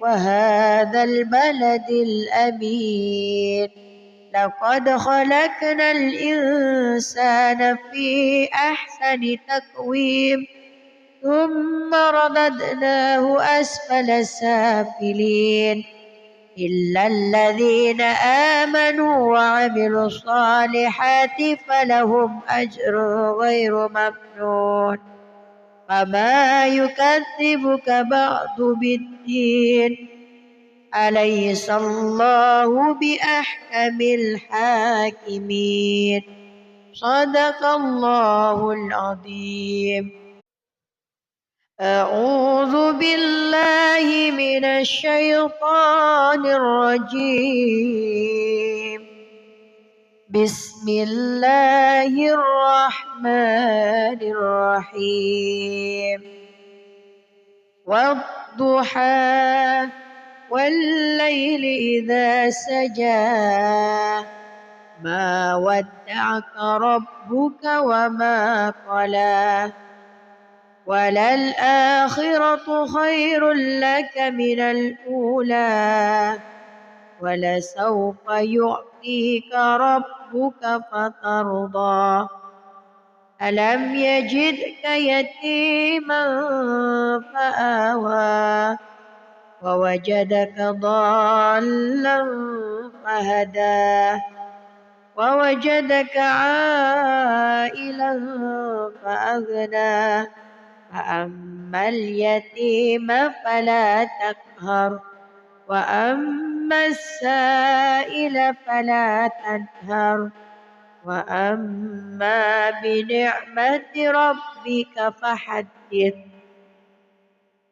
وهذا البلد الأمين لقد خلقنا الإنسان في أحسن تقويم ثم رددناه أسفل سافلين إلا الذين آمنوا وعملوا الصالحات فلهم أجر غير ممنون فما يكذبك بعد بالدين أليس الله بأحكم الحاكمين. صدق الله العظيم. أعوذ بالله من الشيطان الرجيم. بسم الله الرحمن الرحيم. والضحى والليل إذا سجى ما ودعك ربك وما قلى وللآخرة خير لك من الأولى ولسوف يعطيك ربك فترضى ألم يجدك يتيما فآوى ووجدك ضالا فهدى ووجدك عائلا فأغنى فأما اليتيم فلا تقهر وأما السائل فلا تنهر وأما بنعمة ربك فحدث.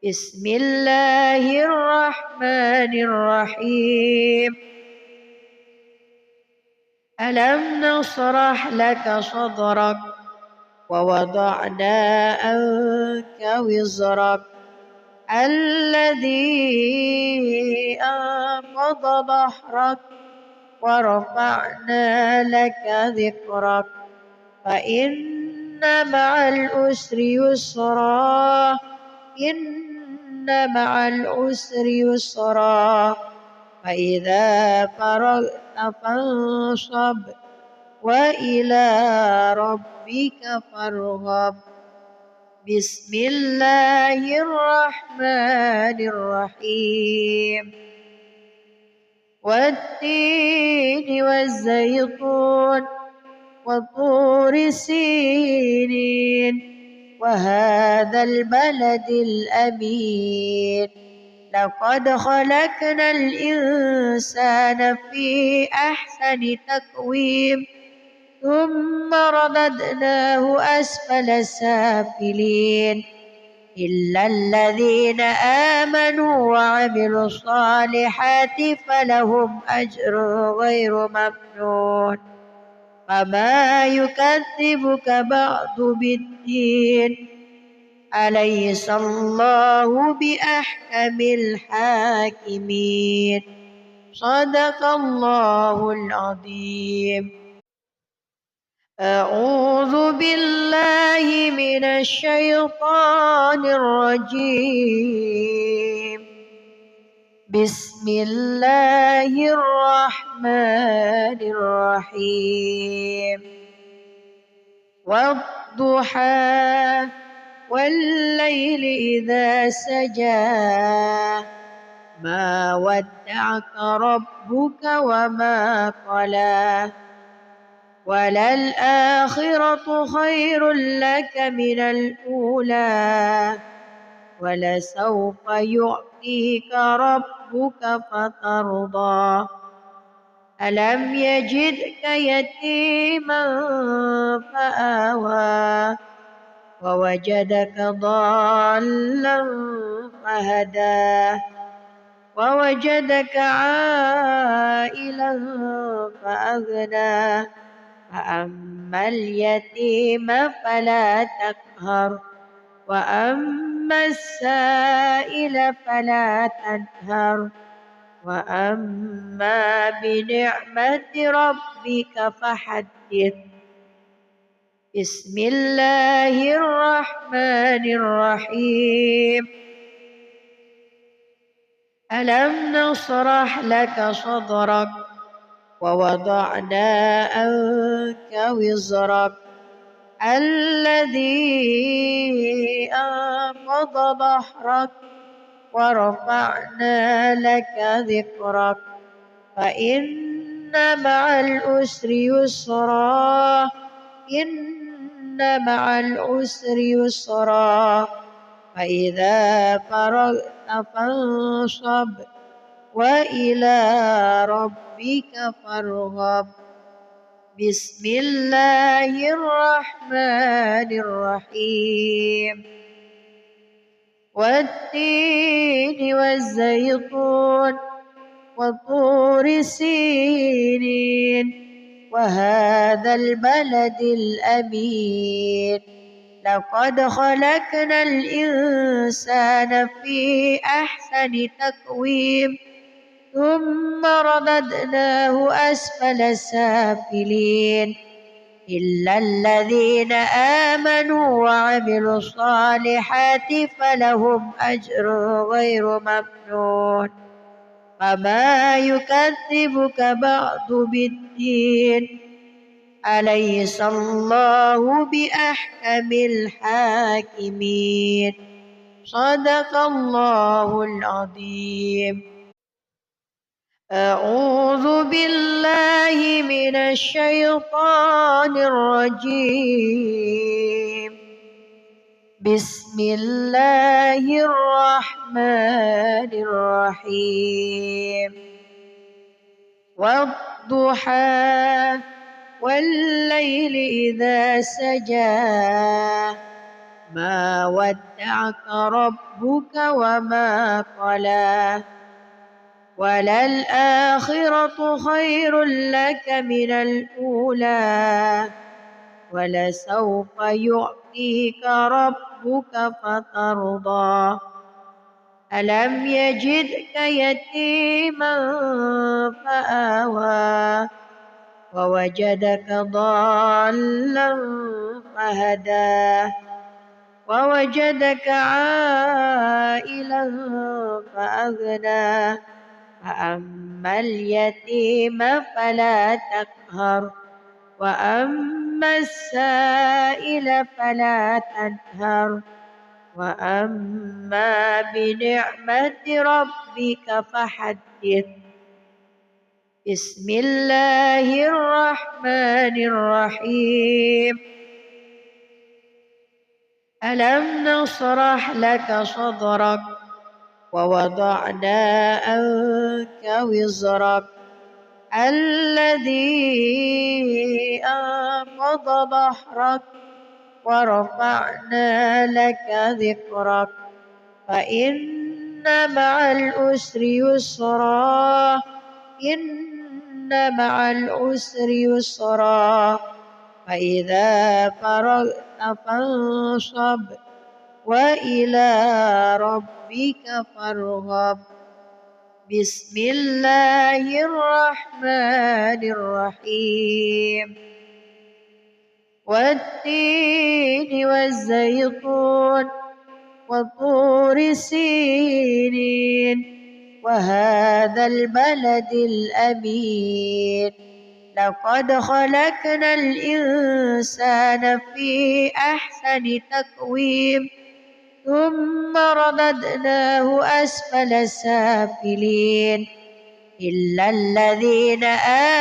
بسم الله الرحمن الرحيم. ألم نشرح لك صدرك ووضعنا عنك وزرك الذي أنقض ظهرك ورفعنا لك ذكرك فإن مع العسر يسرا إن مع العسر يسرا فإذا فرغت فانصب وإلى ربك فارغب. بسم الله الرحمن الرحيم. والتين والزيتون وطور سينين وهذا البلد الأمين. لقد خلقنا الإنسان في أحسن تقويم ثم رددناه أسفل سافلين إلا الذين آمنوا وعملوا الصالحات فلهم أجر غير ممنون. فما يكذبك بعد بالدين. أليس الله بأحكم الحاكمين. صدق الله العظيم. أعوذ بالله من الشيطان الرجيم. بسم الله الرحمن الرحيم. والضحى والليل إذا سجى ما ودعك ربك وما قلى وللآخرة خير لك من الأولى ولسوف يعطيك ربك فترضى. ألم يجدك يتيما فآوى ووجدك ضالا فهدى ووجدك عائلا فأغنى. فأما اليتيم فلا تقهر وأما السائل فلا تنهر وأما بنعمة ربك فحدث. بسم الله الرحمن الرحيم. ألم نشرح لك صدرك ووضعنا عنك وزرك الذي أنقض ظهرك ورفعنا لك ذكرك فإن مع العسر يسرا إن مع العسر يسرا فإذا فرغت فانصب وإلى ربك فارغب. بسم الله الرحمن الرحيم. والتين والزيتون وطور سينين وهذا البلد الأمين. لقد خلقنا الإنسان في أحسن تقويم ثم رددناه أسفل سافلين إلا الذين آمنوا وعملوا الصالحات فلهم أجر غير ممنون. فما يكذبك بعد بالدين. أليس الله بأحكم الحاكمين. صدق الله العظيم. أعوذ بالله من الشيطان الرجيم. بسم الله الرحمن الرحيم. والضحى والليل إذا سجى ما ودعك ربك وما قلى وللآخرة خير لك من الأولى ولسوف يعطيك ربك فترضى. ألم يجدك يتيما فآوى ووجدك ضالا فهدى ووجدك عائلا فأغنى. فأما اليتيم فلا تقهر وأما السائل فلا تنهر وأما بنعمة ربك فحدث. بسم الله الرحمن الرحيم. ألم نشرح لك صدرك ووضعنا عنك وزرك الذي أنقض ظهرك ورفعنا لك ذكرك فإن مع العسر يسرا إن مع العسر يسرا فإذا فرغت فانصب وإلى ربك فارغب. بسم الله الرحمن الرحيم. والتين والزيتون وطور سينين وهذا البلد الأمين لقد خلقنا الإنسان في أحسن تقويم ثم رددناه أسفل سافلين إلا الذين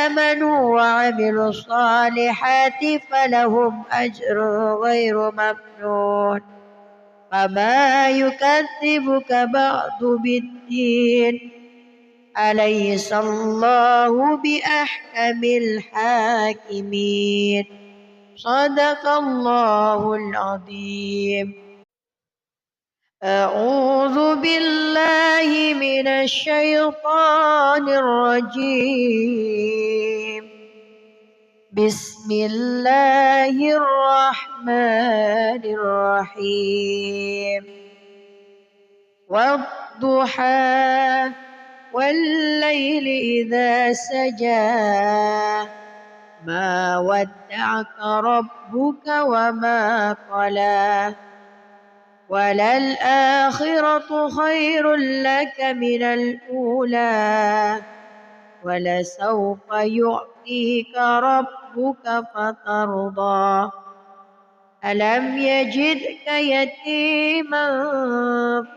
آمنوا وعملوا الصالحات فلهم أجر غير ممنون. فما يكذبك بعد بالدين أليس الله بأحكم الحاكمين. صدق الله العظيم. أعوذ بالله من الشيطان الرجيم. بسم الله الرحمن الرحيم. والضحى والليل إذا سجى ما ودعك ربك وما قلى وللآخرة خير لك من الأولى ولسوف يعطيك ربك فترضى. ألم يجدك يتيما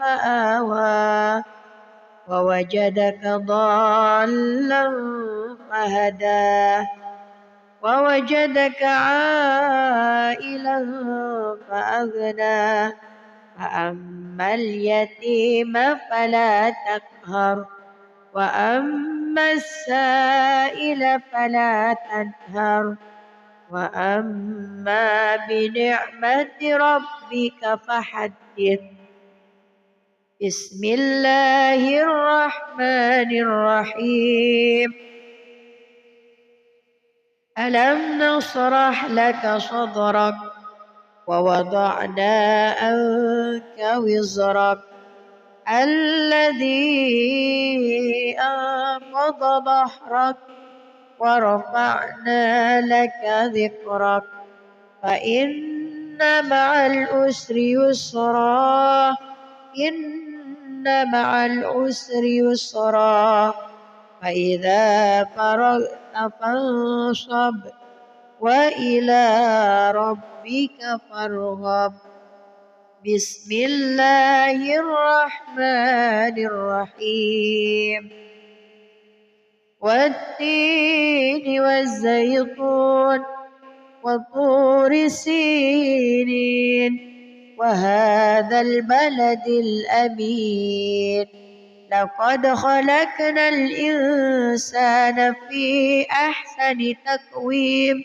فآوى ووجدك ضالا فهدى ووجدك عائلا فأغنى فأما اليتيم فلا تقهر وأما السائل فلا تنهر وأما بنعمة ربك فحدث. بسم الله الرحمن الرحيم. ألم نشرح لك صدرك ووضعنا عنك وزرك الذي أنقض ظهرك ورفعنا لك ذكرك فإن مع العسر يسرا إن مع العسر يسرا فإذا فرغت فانصب وإلى ربك فارغب. بسم الله الرحمن الرحيم. والتين والزيتون وطور سينين وهذا البلد الأمين لقد خلقنا الإنسان في أحسن تقويم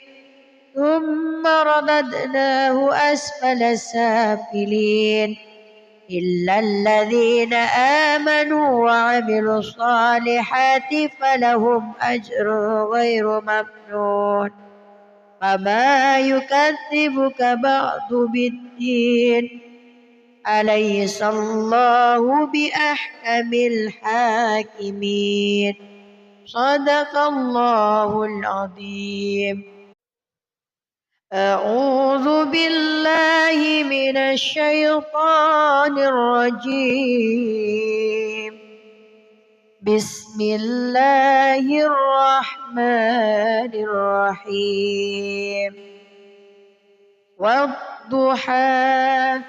ثم رددناه أسفل سافلين إلا الذين آمنوا وعملوا الصالحات فلهم أجر غير ممنون. فما يكذبك بعد بالدين أليس الله بأحكم الحاكمين. صدق الله العظيم. أعوذ بالله من الشيطان الرجيم. بسم الله الرحمن الرحيم والضحى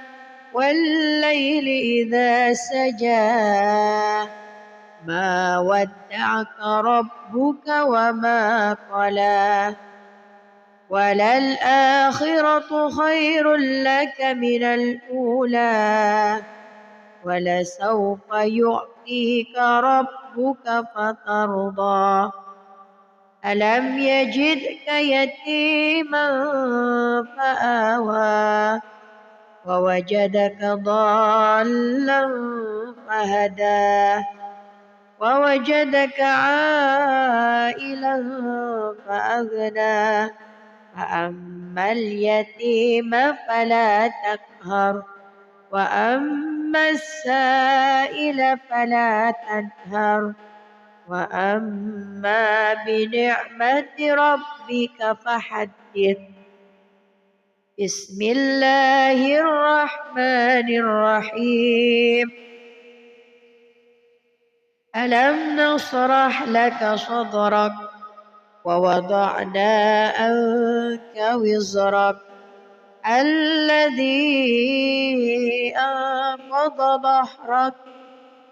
والليل إذا سجى ما ودعك ربك وما قلى وللآخرة خير لك من الأولى ولسوف يعطيك ربك فترضى ألم يجدك يتيما فآوى ووجدك ضالا فهدى ووجدك عائلا فأغنى فأما اليتيم فلا تقهر وأما السائل فلا تنهر وأما بنعمة ربك فحدث بسم الله الرحمن الرحيم ألم نشرح لك صدرك ووضعنا عنك وزرك الذي أنقض ظهرك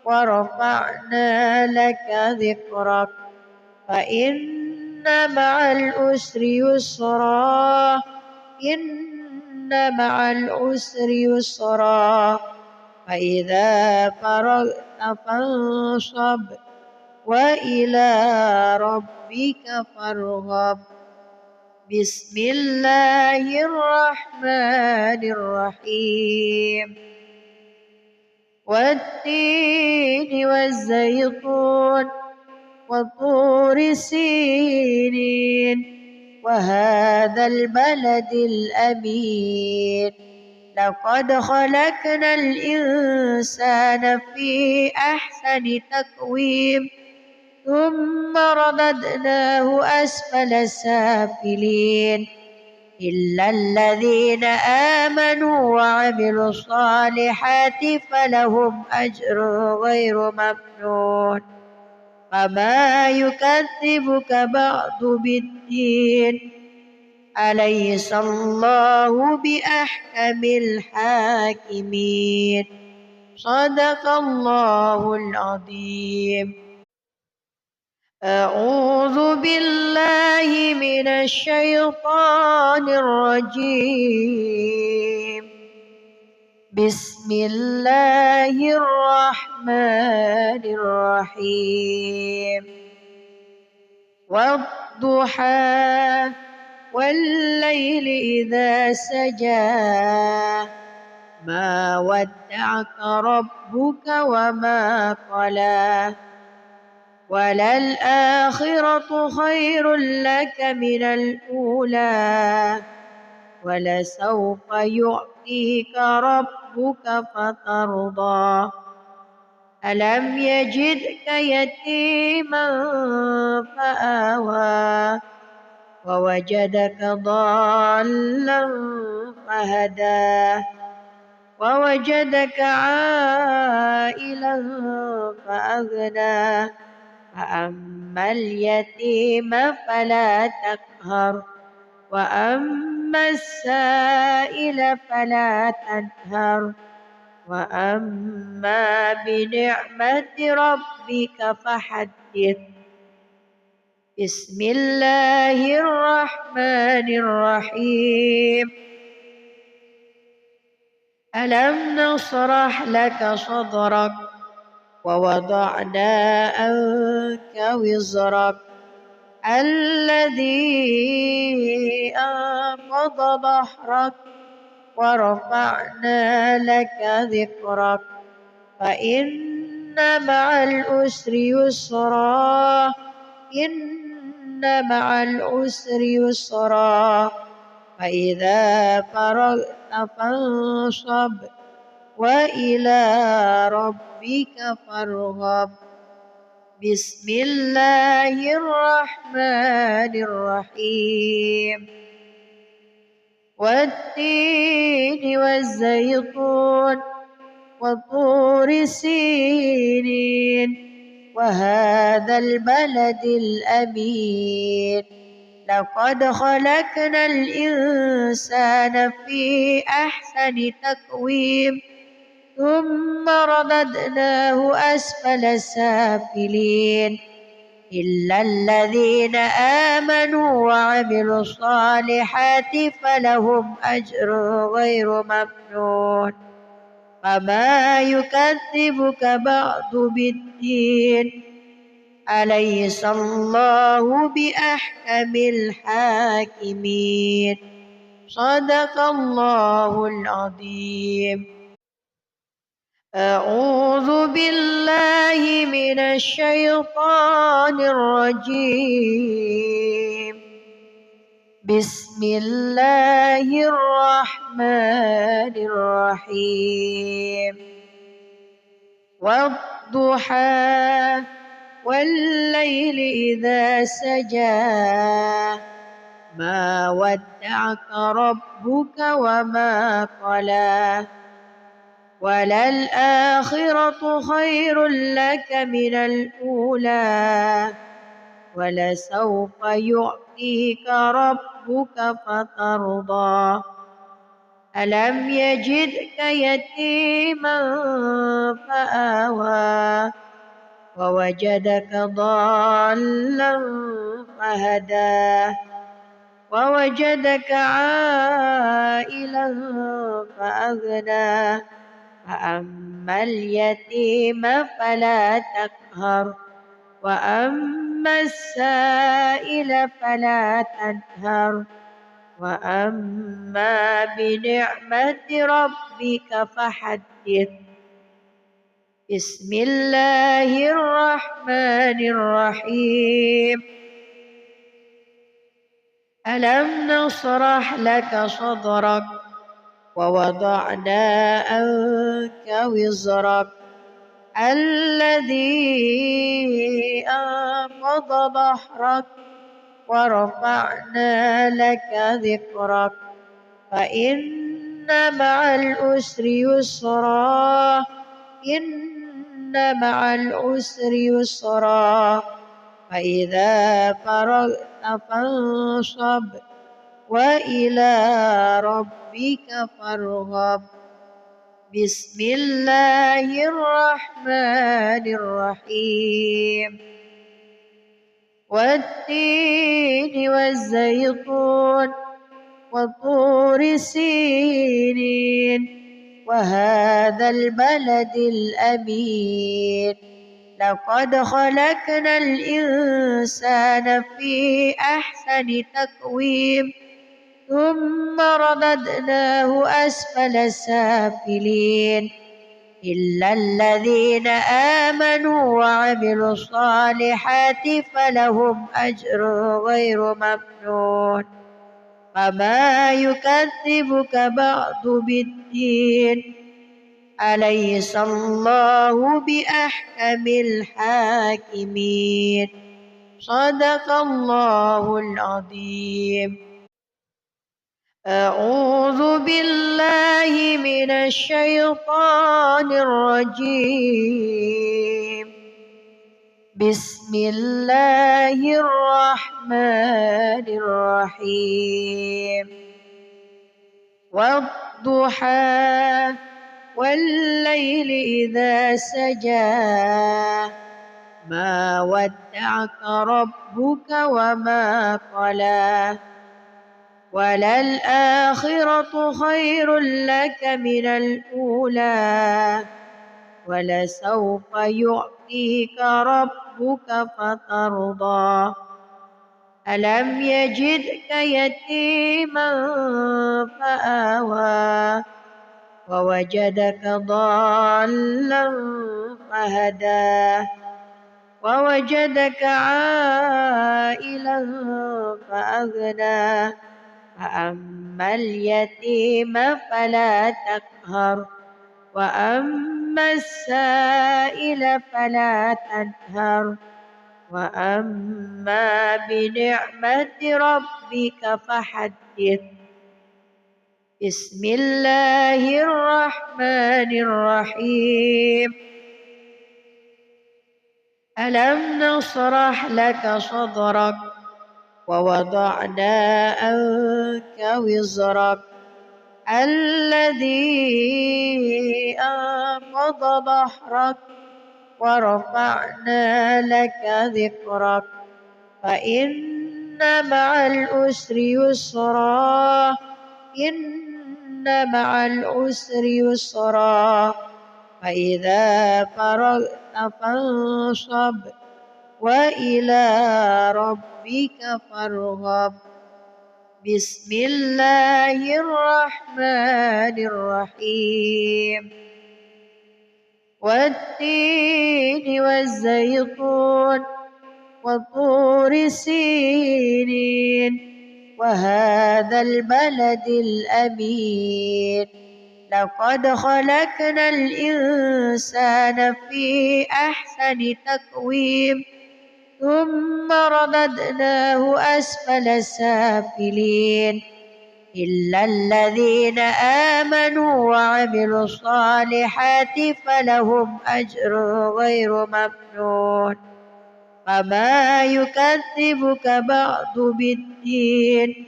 ورفعنا لك ذكرك فإن مع العسر يسرا إن مع العسر يسرا فإذا فرغت فانصب وإلى ربك فارغب بسم الله الرحمن الرحيم والتين والزيتون وطور سينين وهذا البلد الأمين لقد خلقنا الإنسان في أحسن تقويم ثم رددناه أسفل سافلين إلا الذين آمنوا وعملوا الصالحات فلهم أجر غير ممنون فما يكذبك بعد بالدين أليس الله بأحكم الحاكمين صدق الله العظيم أعوذ بالله من الشيطان الرجيم بسم الله الرحمن الرحيم والضحى والليل إذا سجى ما ودعك ربك وما قلى وللآخرة خير لك من الأولى ولسوف يعطيك ربك فترضى ألم يجدك يتيما فآوى ووجدك ضالا فهدى ووجدك عائلا فأغنى فأما اليتيم فلا تقهر وأما السائل فلا تنهر وأما بنعمة ربك فحدث بسم الله الرحمن الرحيم ألم نشرح لك صدرك ووضعنا عنك وزرك الذي أنقض ظهرك ورفعنا لك ذكرك فإن مع العسر يسرا إن مع العسر يسرا فإذا فرغت فانصب وإلى ربك فارغب بسم الله الرحمن الرحيم والتين والزيتون وطور سينين وهذا البلد الأمين لقد خلقنا الإنسان في أحسن تقويم ثم رددناه أسفل سافلين إلا الذين آمنوا وعملوا الصالحات فلهم أجر غير ممنون فما يكذبك بعد بالدين أليس الله بأحكم الحاكمين صدق الله العظيم. أعوذ بالله من الشيطان الرجيم. بسم الله الرحمن الرحيم. والضحى والليل إذا سجى ما ودعك ربك وما قلى وللآخرة خير لك من الأولى ولسوف يعطيك ربك فترضى ألم يجدك يتيما فآوى ووجدك ضالا فهدى ووجدك عائلا فأغنى فأما اليتيم فلا تقهر وأما السائل فلا تنهر وأما بنعمة ربك فحدث. بسم الله الرحمن الرحيم. ألم نشرح لك صدرك ووضعنا عنك وزرك الذي أنقض ظهرك ورفعنا لك ذكرك فإن مع العسر يسرا إن مع العسر يسرا فإذا فرغت فانصب وإلى ربك فارغب. بسم الله الرحمن الرحيم. والتين والزيتون وطور سينين وهذا البلد الأمين لقد خلقنا الإنسان في أحسن تقويم ثم رددناه أسفل سافلين إلا الذين آمنوا وعملوا الصالحات فلهم أجر غير ممنون فما يكذبك بعد بالدين أليس الله بأحكم الحاكمين صدق الله العظيم. أعوذ بالله من الشيطان الرجيم. بسم الله الرحمن الرحيم. والضحى والليل إذا سجى ما ودعك ربك وما قلى وللآخرة خير لك من الأولى ولسوف يعطيك ربك فترضى ألم يجدك يتيما فآوى ووجدك ضالا فهدى ووجدك عائلا فأغنى فأما اليتيم فلا تقهر وأما السائل فلا تنهر وأما بنعمة ربك فحدث. بسم الله الرحمن الرحيم. ألم نشرح لك صدرك ووضعنا عنك وزرك الذي أنقض ظهرك ورفعنا لك ذكرك فإن مع العسر يسرا إن مع العسر يسرا فإذا فرغت فانصب وإلى ربك فارغب بسم الله الرحمن الرحيم والتين والزيتون وطور سينين وهذا البلد الأمين لقد خلقنا الإنسان في أحسن تقويم ثم رددناه أسفل سافلين إلا الذين آمنوا وعملوا الصالحات فلهم أجر غير ممنون فما يكذبك بعد بالدين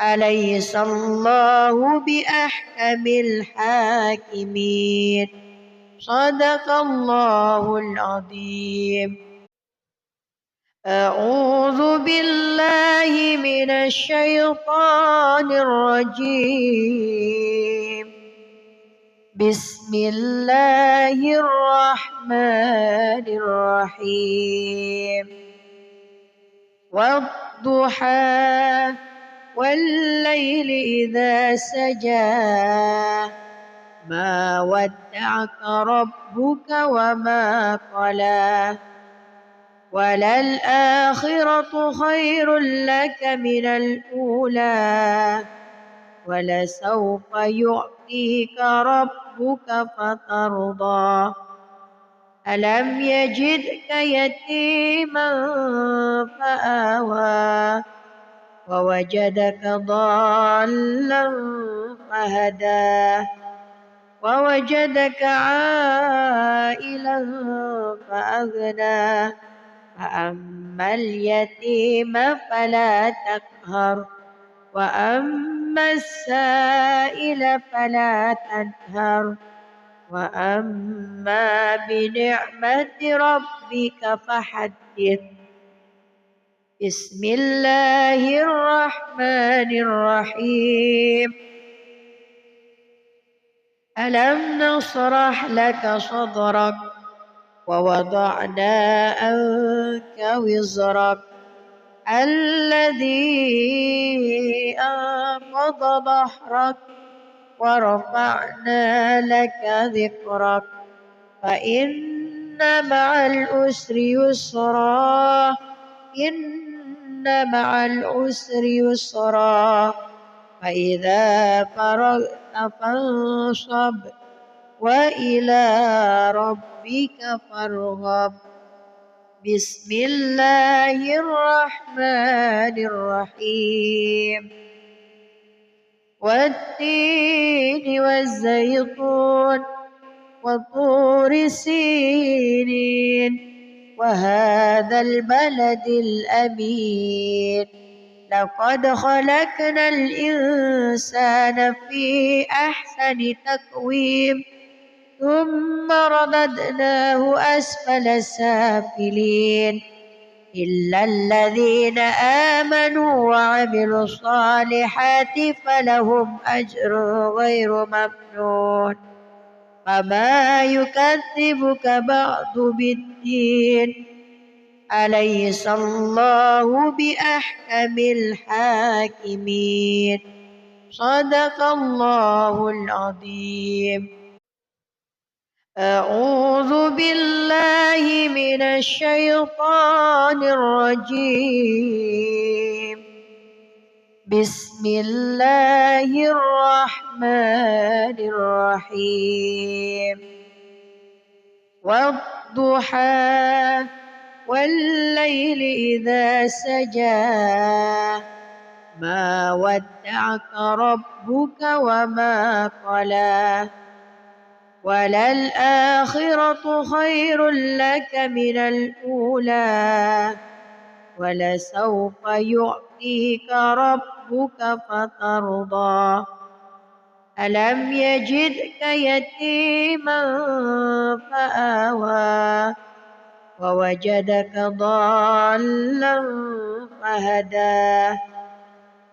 أليس الله بأحكم الحاكمين صدق الله العظيم. أعوذ بالله من الشيطان الرجيم بسم الله الرحمن الرحيم والضحى والليل إذا سجى ما ودعك ربك وما قلى وللآخرة خير لك من الأولى ولسوف يعطيك ربك فترضى ألم يجدك يتيما فآوى ووجدك ضالا فهدى ووجدك عائلا فأغنى فأما اليتيم فلا تقهر وأما السائل فلا تنهر وأما بنعمة ربك فحدث بسم الله الرحمن الرحيم ألم نشرح لك صدرك ووضعنا عنك وزرك الذي أنقض ظهرك ورفعنا لك ذكرك فإن مع العسر يسرا إن مع العسر يسرا فإذا فرغت فانصب وإلى ربك فارغب بسم الله الرحمن الرحيم والتين والزيتون وطور سينين وهذا البلد الأمين لقد خلقنا الإنسان في أحسن تقويم ثم رددناه أسفل سافلين إلا الذين آمنوا وعملوا الصالحات فلهم أجر غير ممنون فما يكذبك بعد بالدين أليس الله بأحكم الحاكمين صدق الله العظيم. أعوذ بالله من الشيطان الرجيم بسم الله الرحمن الرحيم والضحى والليل إذا سجى ما ودعك ربك وما قلى وللآخرة خير لك من الأولى ولسوف يعطيك ربك فترضى ألم يجدك يتيما فآوى ووجدك ضالا فهدى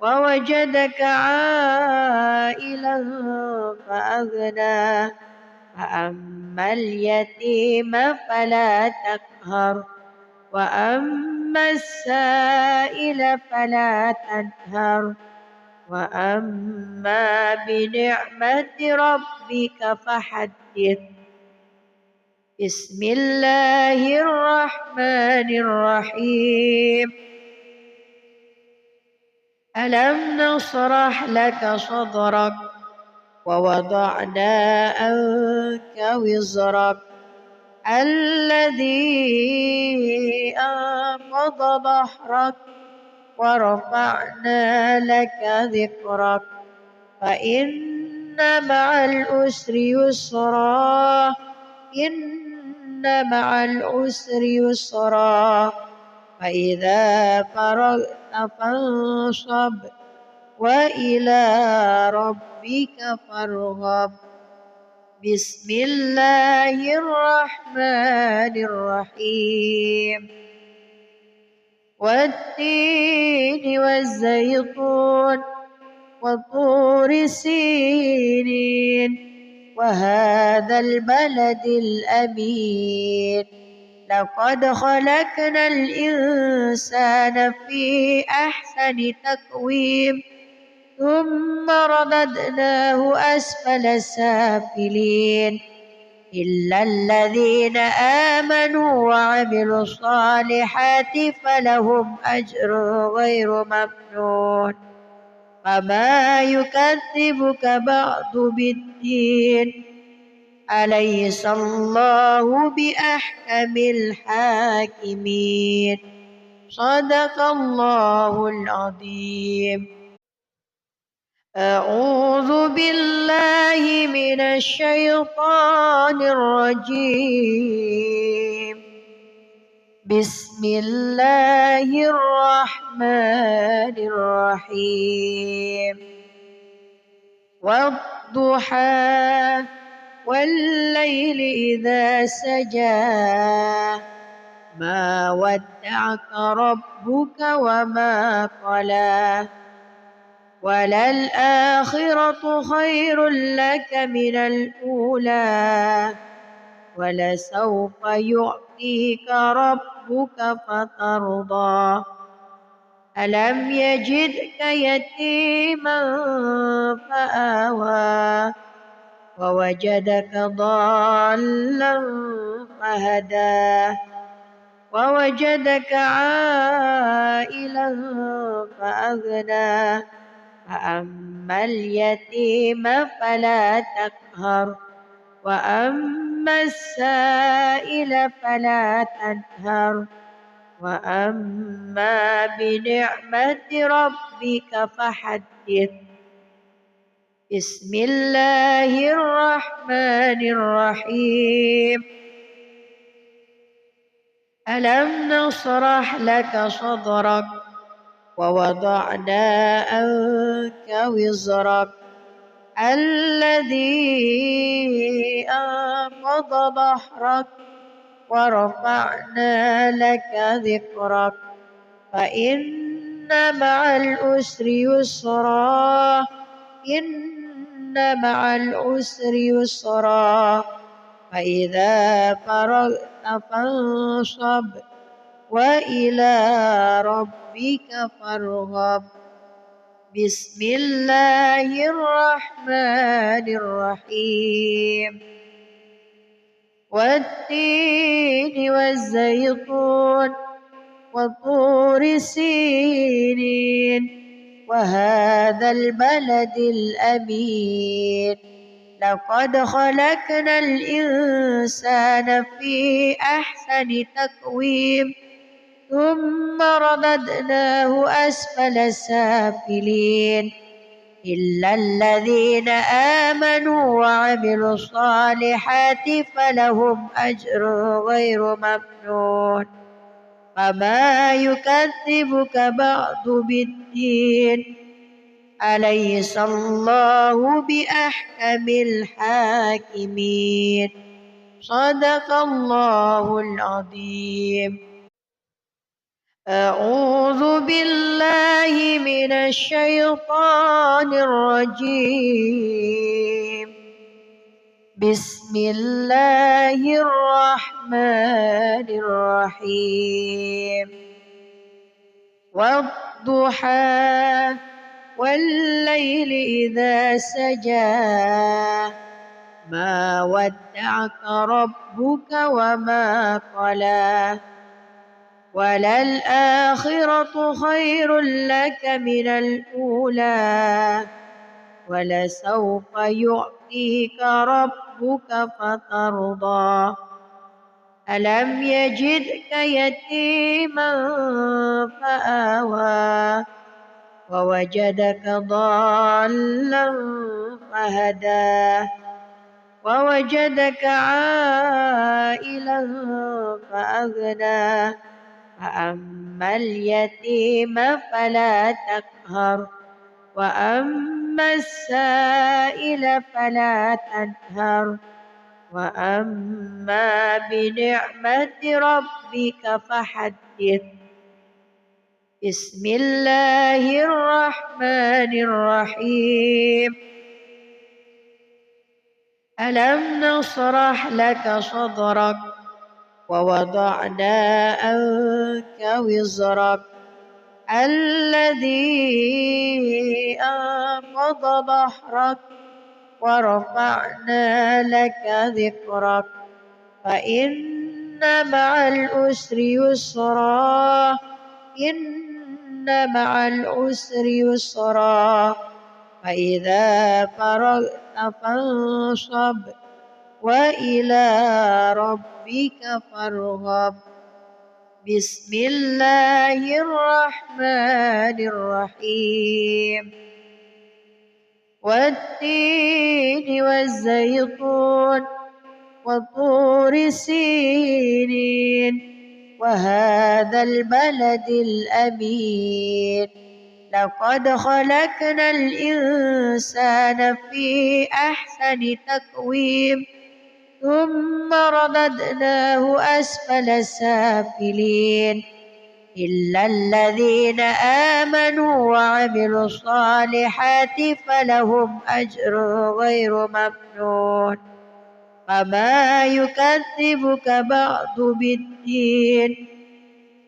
ووجدك عائلا فأغنى فأما اليتيم فلا تقهر وأما السائل فلا تنهر وأما بنعمة ربك فحدث بسم الله الرحمن الرحيم ألم نشرح لك صدرك ووضعنا عنك وزرك الذي أنقض ظهرك ورفعنا لك ذكرك فإن مع العسر يسرا إن مع العسر يسرا فإذا فرغت فانصب وإلى ربك فارغب بسم الله الرحمن الرحيم والتين والزيتون وطور سينين وهذا البلد الأمين لقد خلقنا الإنسان في أحسن تقويم ثم رددناه أسفل سافلين إلا الذين آمنوا وعملوا الصالحات فلهم أجر غير ممنون فما يكذبك بعد بالدين أليس الله بأحكم الحاكمين صدق الله العظيم أعوذ بالله من الشيطان الرجيم بسم الله الرحمن الرحيم والضحى والليل إذا سجى ما ودعك ربك وما قلى وللآخرة خير لك من الأولى ولسوف يعطيك ربك فترضى ألم يجدك يتيما فآوى ووجدك ضالا فهدى ووجدك عائلا فأغنى فأما اليتيم فلا تقهر وأما السائل فلا تنهر وأما بنعمة ربك فحدث بسم الله الرحمن الرحيم ألم نشرح لك صدرك ووضعنا عنك وزرك الذي أنقض ظهرك ورفعنا لك ذكرك فإن مع العسر يسرا إن مع العسر يسرا فإذا فرغت فانصب وإلى ربك فارغب بسم الله الرحمن الرحيم والتين والزيتون وطور سينين وهذا البلد الأمين لقد خلقنا الإنسان في أحسن تقويم ثم رددناه أسفل سافلين إلا الذين آمنوا وعملوا الصالحات فلهم أجر غير ممنون فما يكذبك بعد بالدين أليس الله بأحكم الحاكمين صدق الله العظيم. أعوذ بالله من الشيطان الرجيم بسم الله الرحمن الرحيم والضحى والليل إذا سجى ما ودعك ربك وما قلى وللآخرة خير لك من الأولى ولسوف يعطيك ربك فترضى ألم يجدك يتيما فآوى ووجدك ضالا فهدى ووجدك عائلا فأغنى فأما اليتيم فلا تقهر وأما السائل فلا تنهر وأما بنعمة ربك فحدث. بسم الله الرحمن الرحيم ألم نشرح لك صدرك ووضعنا عنك وزرك الذي أنقض ظهرك ورفعنا لك ذكرك فإن مع العسر يسرا إن مع العسر يسرا فإذا فرغت فانصب وإلى ربك فارغب. بسم الله الرحمن الرحيم والتين والزيتون وطور سينين وهذا البلد الأمين لقد خلقنا الإنسان في أحسن تقويم ثم رددناه أسفل سافلين إلا الذين آمنوا وعملوا الصالحات فلهم أجر غير ممنون فما يكذبك بعد بالدين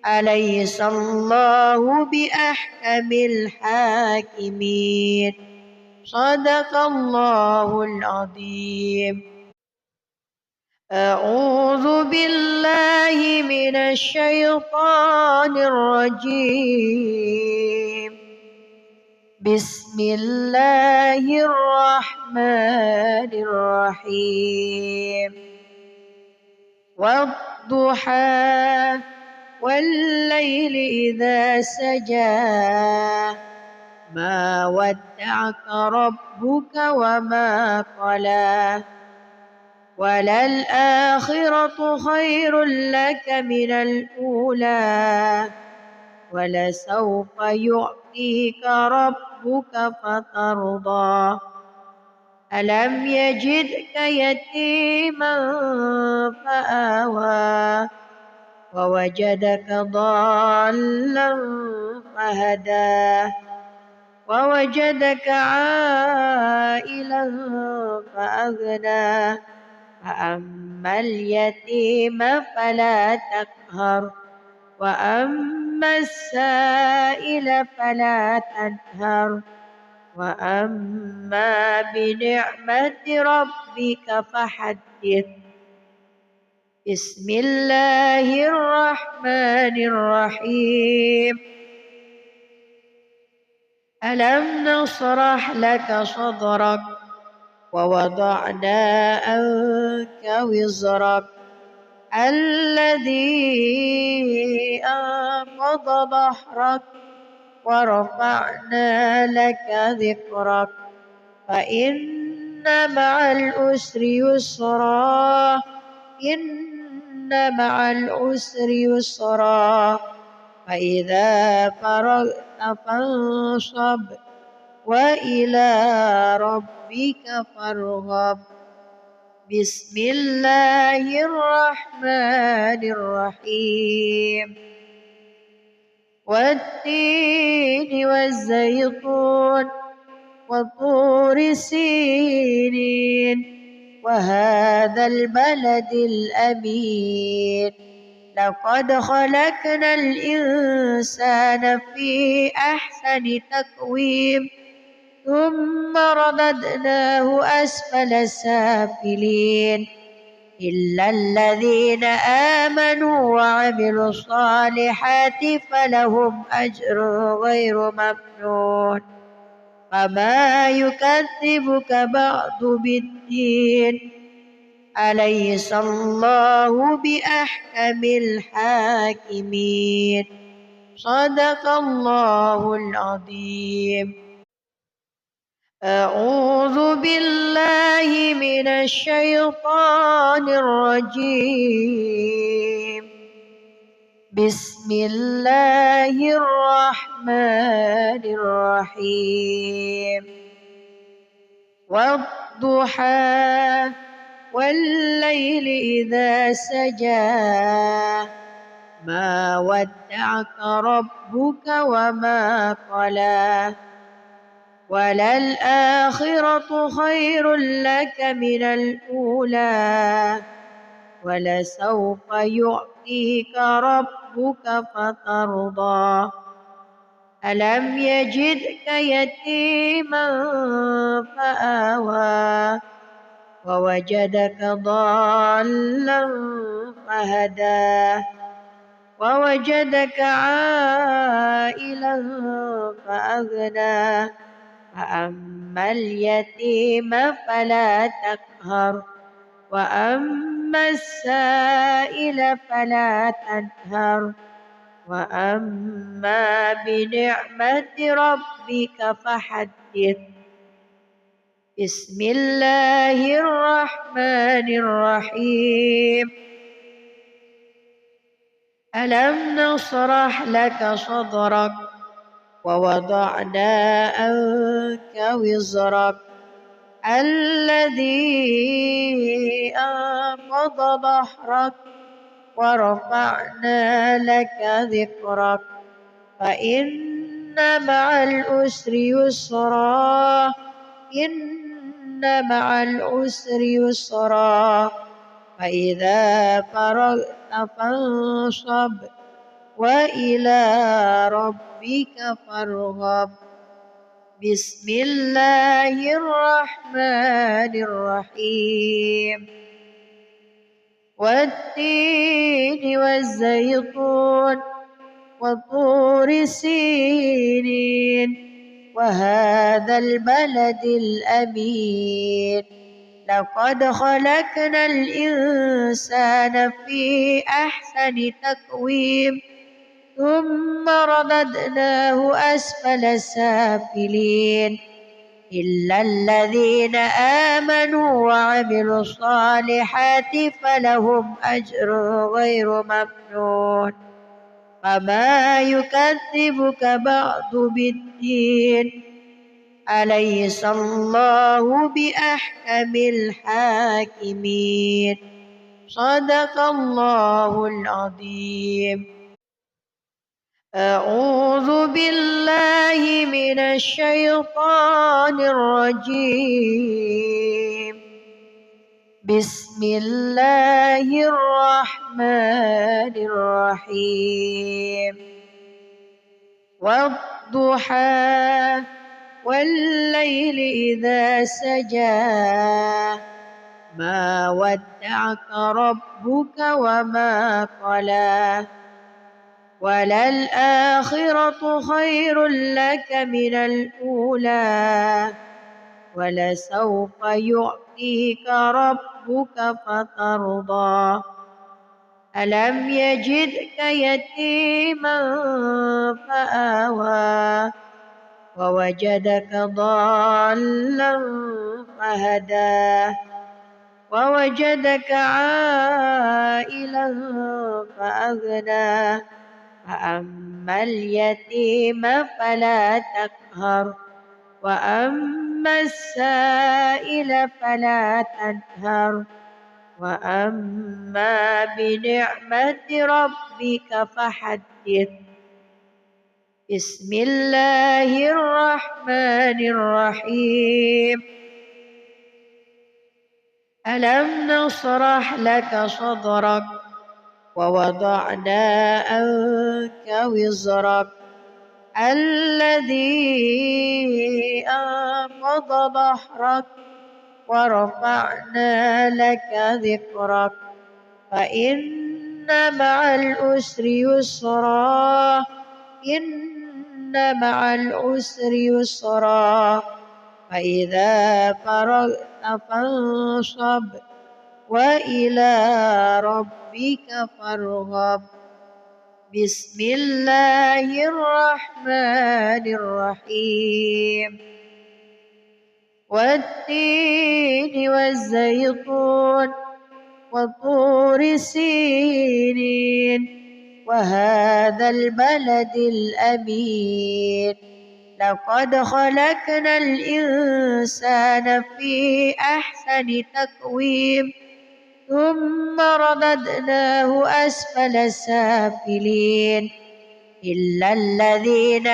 أليس الله بأحكم الحاكمين صدق الله العظيم. أعوذ بالله من الشيطان الرجيم بسم الله الرحمن الرحيم والضحى والليل إذا سجى ما ودعك ربك وما قلى وللآخرة خير لك من الأولى ولسوف يعطيك ربك فترضى ألم يجدك يتيما فآوى ووجدك ضالا فهدى ووجدك عائلا فأغنى فأما اليتيم فلا تقهر وأما السائل فلا تنهر وأما بنعمة ربك فحدث. بسم الله الرحمن الرحيم ألم نشرح لك صدرك ووضعنا عنك وزرك الذي أنقض ظهرك ورفعنا لك ذكرك فإن مع العسر يسرا إن مع العسر يسرا فإذا فرغت فانصب وإلى ربك فارغب بسم الله الرحمن الرحيم والتين والزيتون وطور سينين وهذا البلد الأمين لقد خلقنا الإنسان في أحسن تقويم ثم رددناه أسفل سافلين إلا الذين آمنوا وعملوا الصالحات فلهم أجر غير ممنون فما يكذبك بعد بالدين أليس الله بأحكم الحاكمين صدق الله العظيم. أعوذ بالله من الشيطان الرجيم بسم الله الرحمن الرحيم والضحى والليل إذا سجى ما ودعك ربك وما قلى وللآخرة خير لك من الأولى ولسوف يعطيك ربك فترضى ألم يجدك يتيما فآوى ووجدك ضالا فهدى ووجدك عائلا فأغنى فأما اليتيم فلا تقهر وأما السائل فلا تنهر وأما بنعمة ربك فحدث بسم الله الرحمن الرحيم ألم نشرح لك صدرك ووضعنا عنك وزرك الذي أنقض ظهرك ورفعنا لك ذكرك فإن مع العسر يسرا إن مع العسر يسرا فإذا فرغت فانصب وإلى ربك فارغب بسم الله الرحمن الرحيم والتين والزيتون وطور سينين وهذا البلد الأمين لقد خلقنا الإنسان في أحسن تقويم ثم رددناه أسفل سافلين إلا الذين آمنوا وعملوا الصالحات فلهم أجر غير ممنون فما يكذبك بعد بالدين أليس الله بأحكم الحاكمين صدق الله العظيم. أعوذ بالله من الشيطان الرجيم بسم الله الرحمن الرحيم والضحى والليل إذا سجى ما ودعك ربك وما قلى وللآخرة خير لك من الأولى ولسوف يعطيك ربك فترضى ألم يجدك يتيما فآوى ووجدك ضالا فهدى ووجدك عائلا فأغنى فأما اليتيم فلا تقهر وأما السائل فلا تنهر وأما بنعمة ربك فحدث. بسم الله الرحمن الرحيم. ألم نشرح لك صدرك ووضعنا عنك وزرك الذي أنقض ظهرك ورفعنا لك ذكرك فإن مع العسر يسرا إن مع العسر يسرا فإذا فرغت فانصب وإلى ربك فارغب. بسم الله الرحمن الرحيم. والتين والزيتون وطور سينين وهذا البلد الأمين لقد خلقنا الإنسان في أحسن تقويم ثم رددناه أسفل سافلين إلا الذين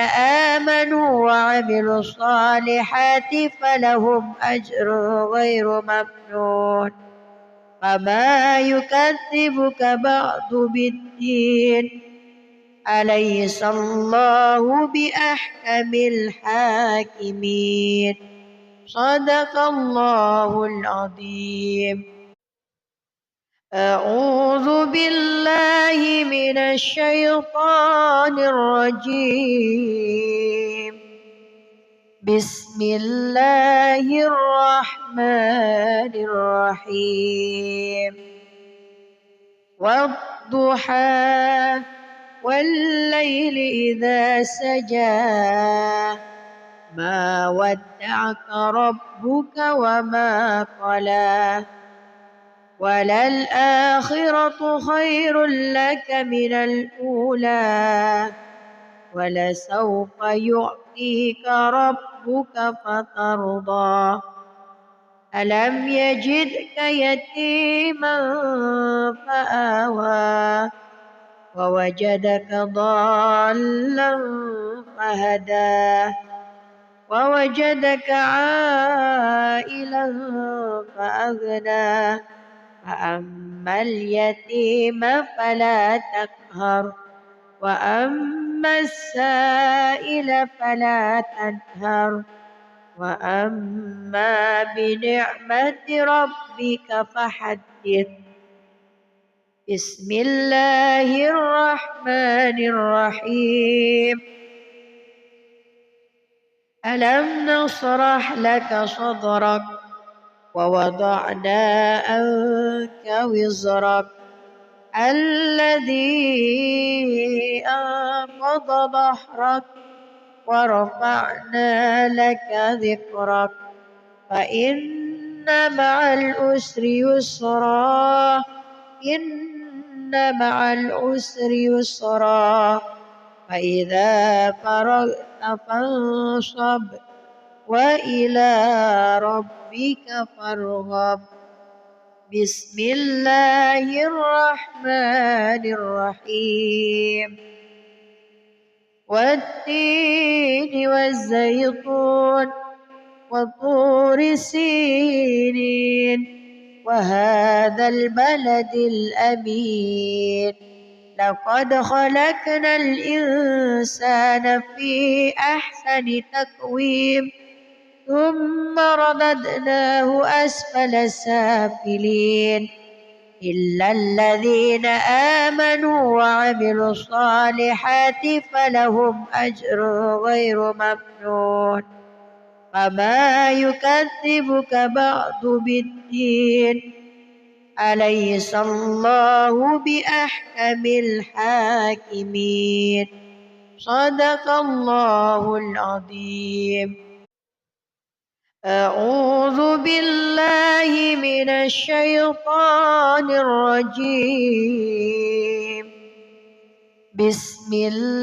آمنوا وعملوا الصالحات فلهم أجر غير ممنون فما يكذبك بعد بالدين أليس الله بأحكم الحاكمين. صدق الله العظيم. أعوذ بالله من الشيطان الرجيم. بسم الله الرحمن الرحيم. والضحى والليل إذا سجى ما ودعك ربك وما قلى وللآخرة خير لك من الأولى ولسوف يعطيك ربك فترضى ألم يجدك يتيما فآوى ووجدك ضالا فهدى ووجدك عائلا فأغنى فأما اليتيم فلا تقهر وأما السائل فلا تنهر وأما بنعمة ربك فحدث. بسم الله الرحمن الرحيم. ألم نشرح لك صدرك ووضعنا عنك وزرك الذي أنقض ظهرك ورفعنا لك ذكرك فإن مع العسر يسرا إن مع العسر يسرا فإذا فرغت فانصب وإلى ربك فارغب. بسم الله الرحمن الرحيم. والتين والزيتون وطور سينين وهذا البلد الأمين لقد خلقنا الإنسان في أحسن تقويم ثم رددناه أسفل سافلين إلا الذين آمنوا وعملوا الصالحات فلهم أجر غير ممنون فما يكذبك بعد بالدين أليس الله بأحكم الحاكمين. صدق الله العظيم. أعوذ بالله من الشيطان الرجيم. بسم الله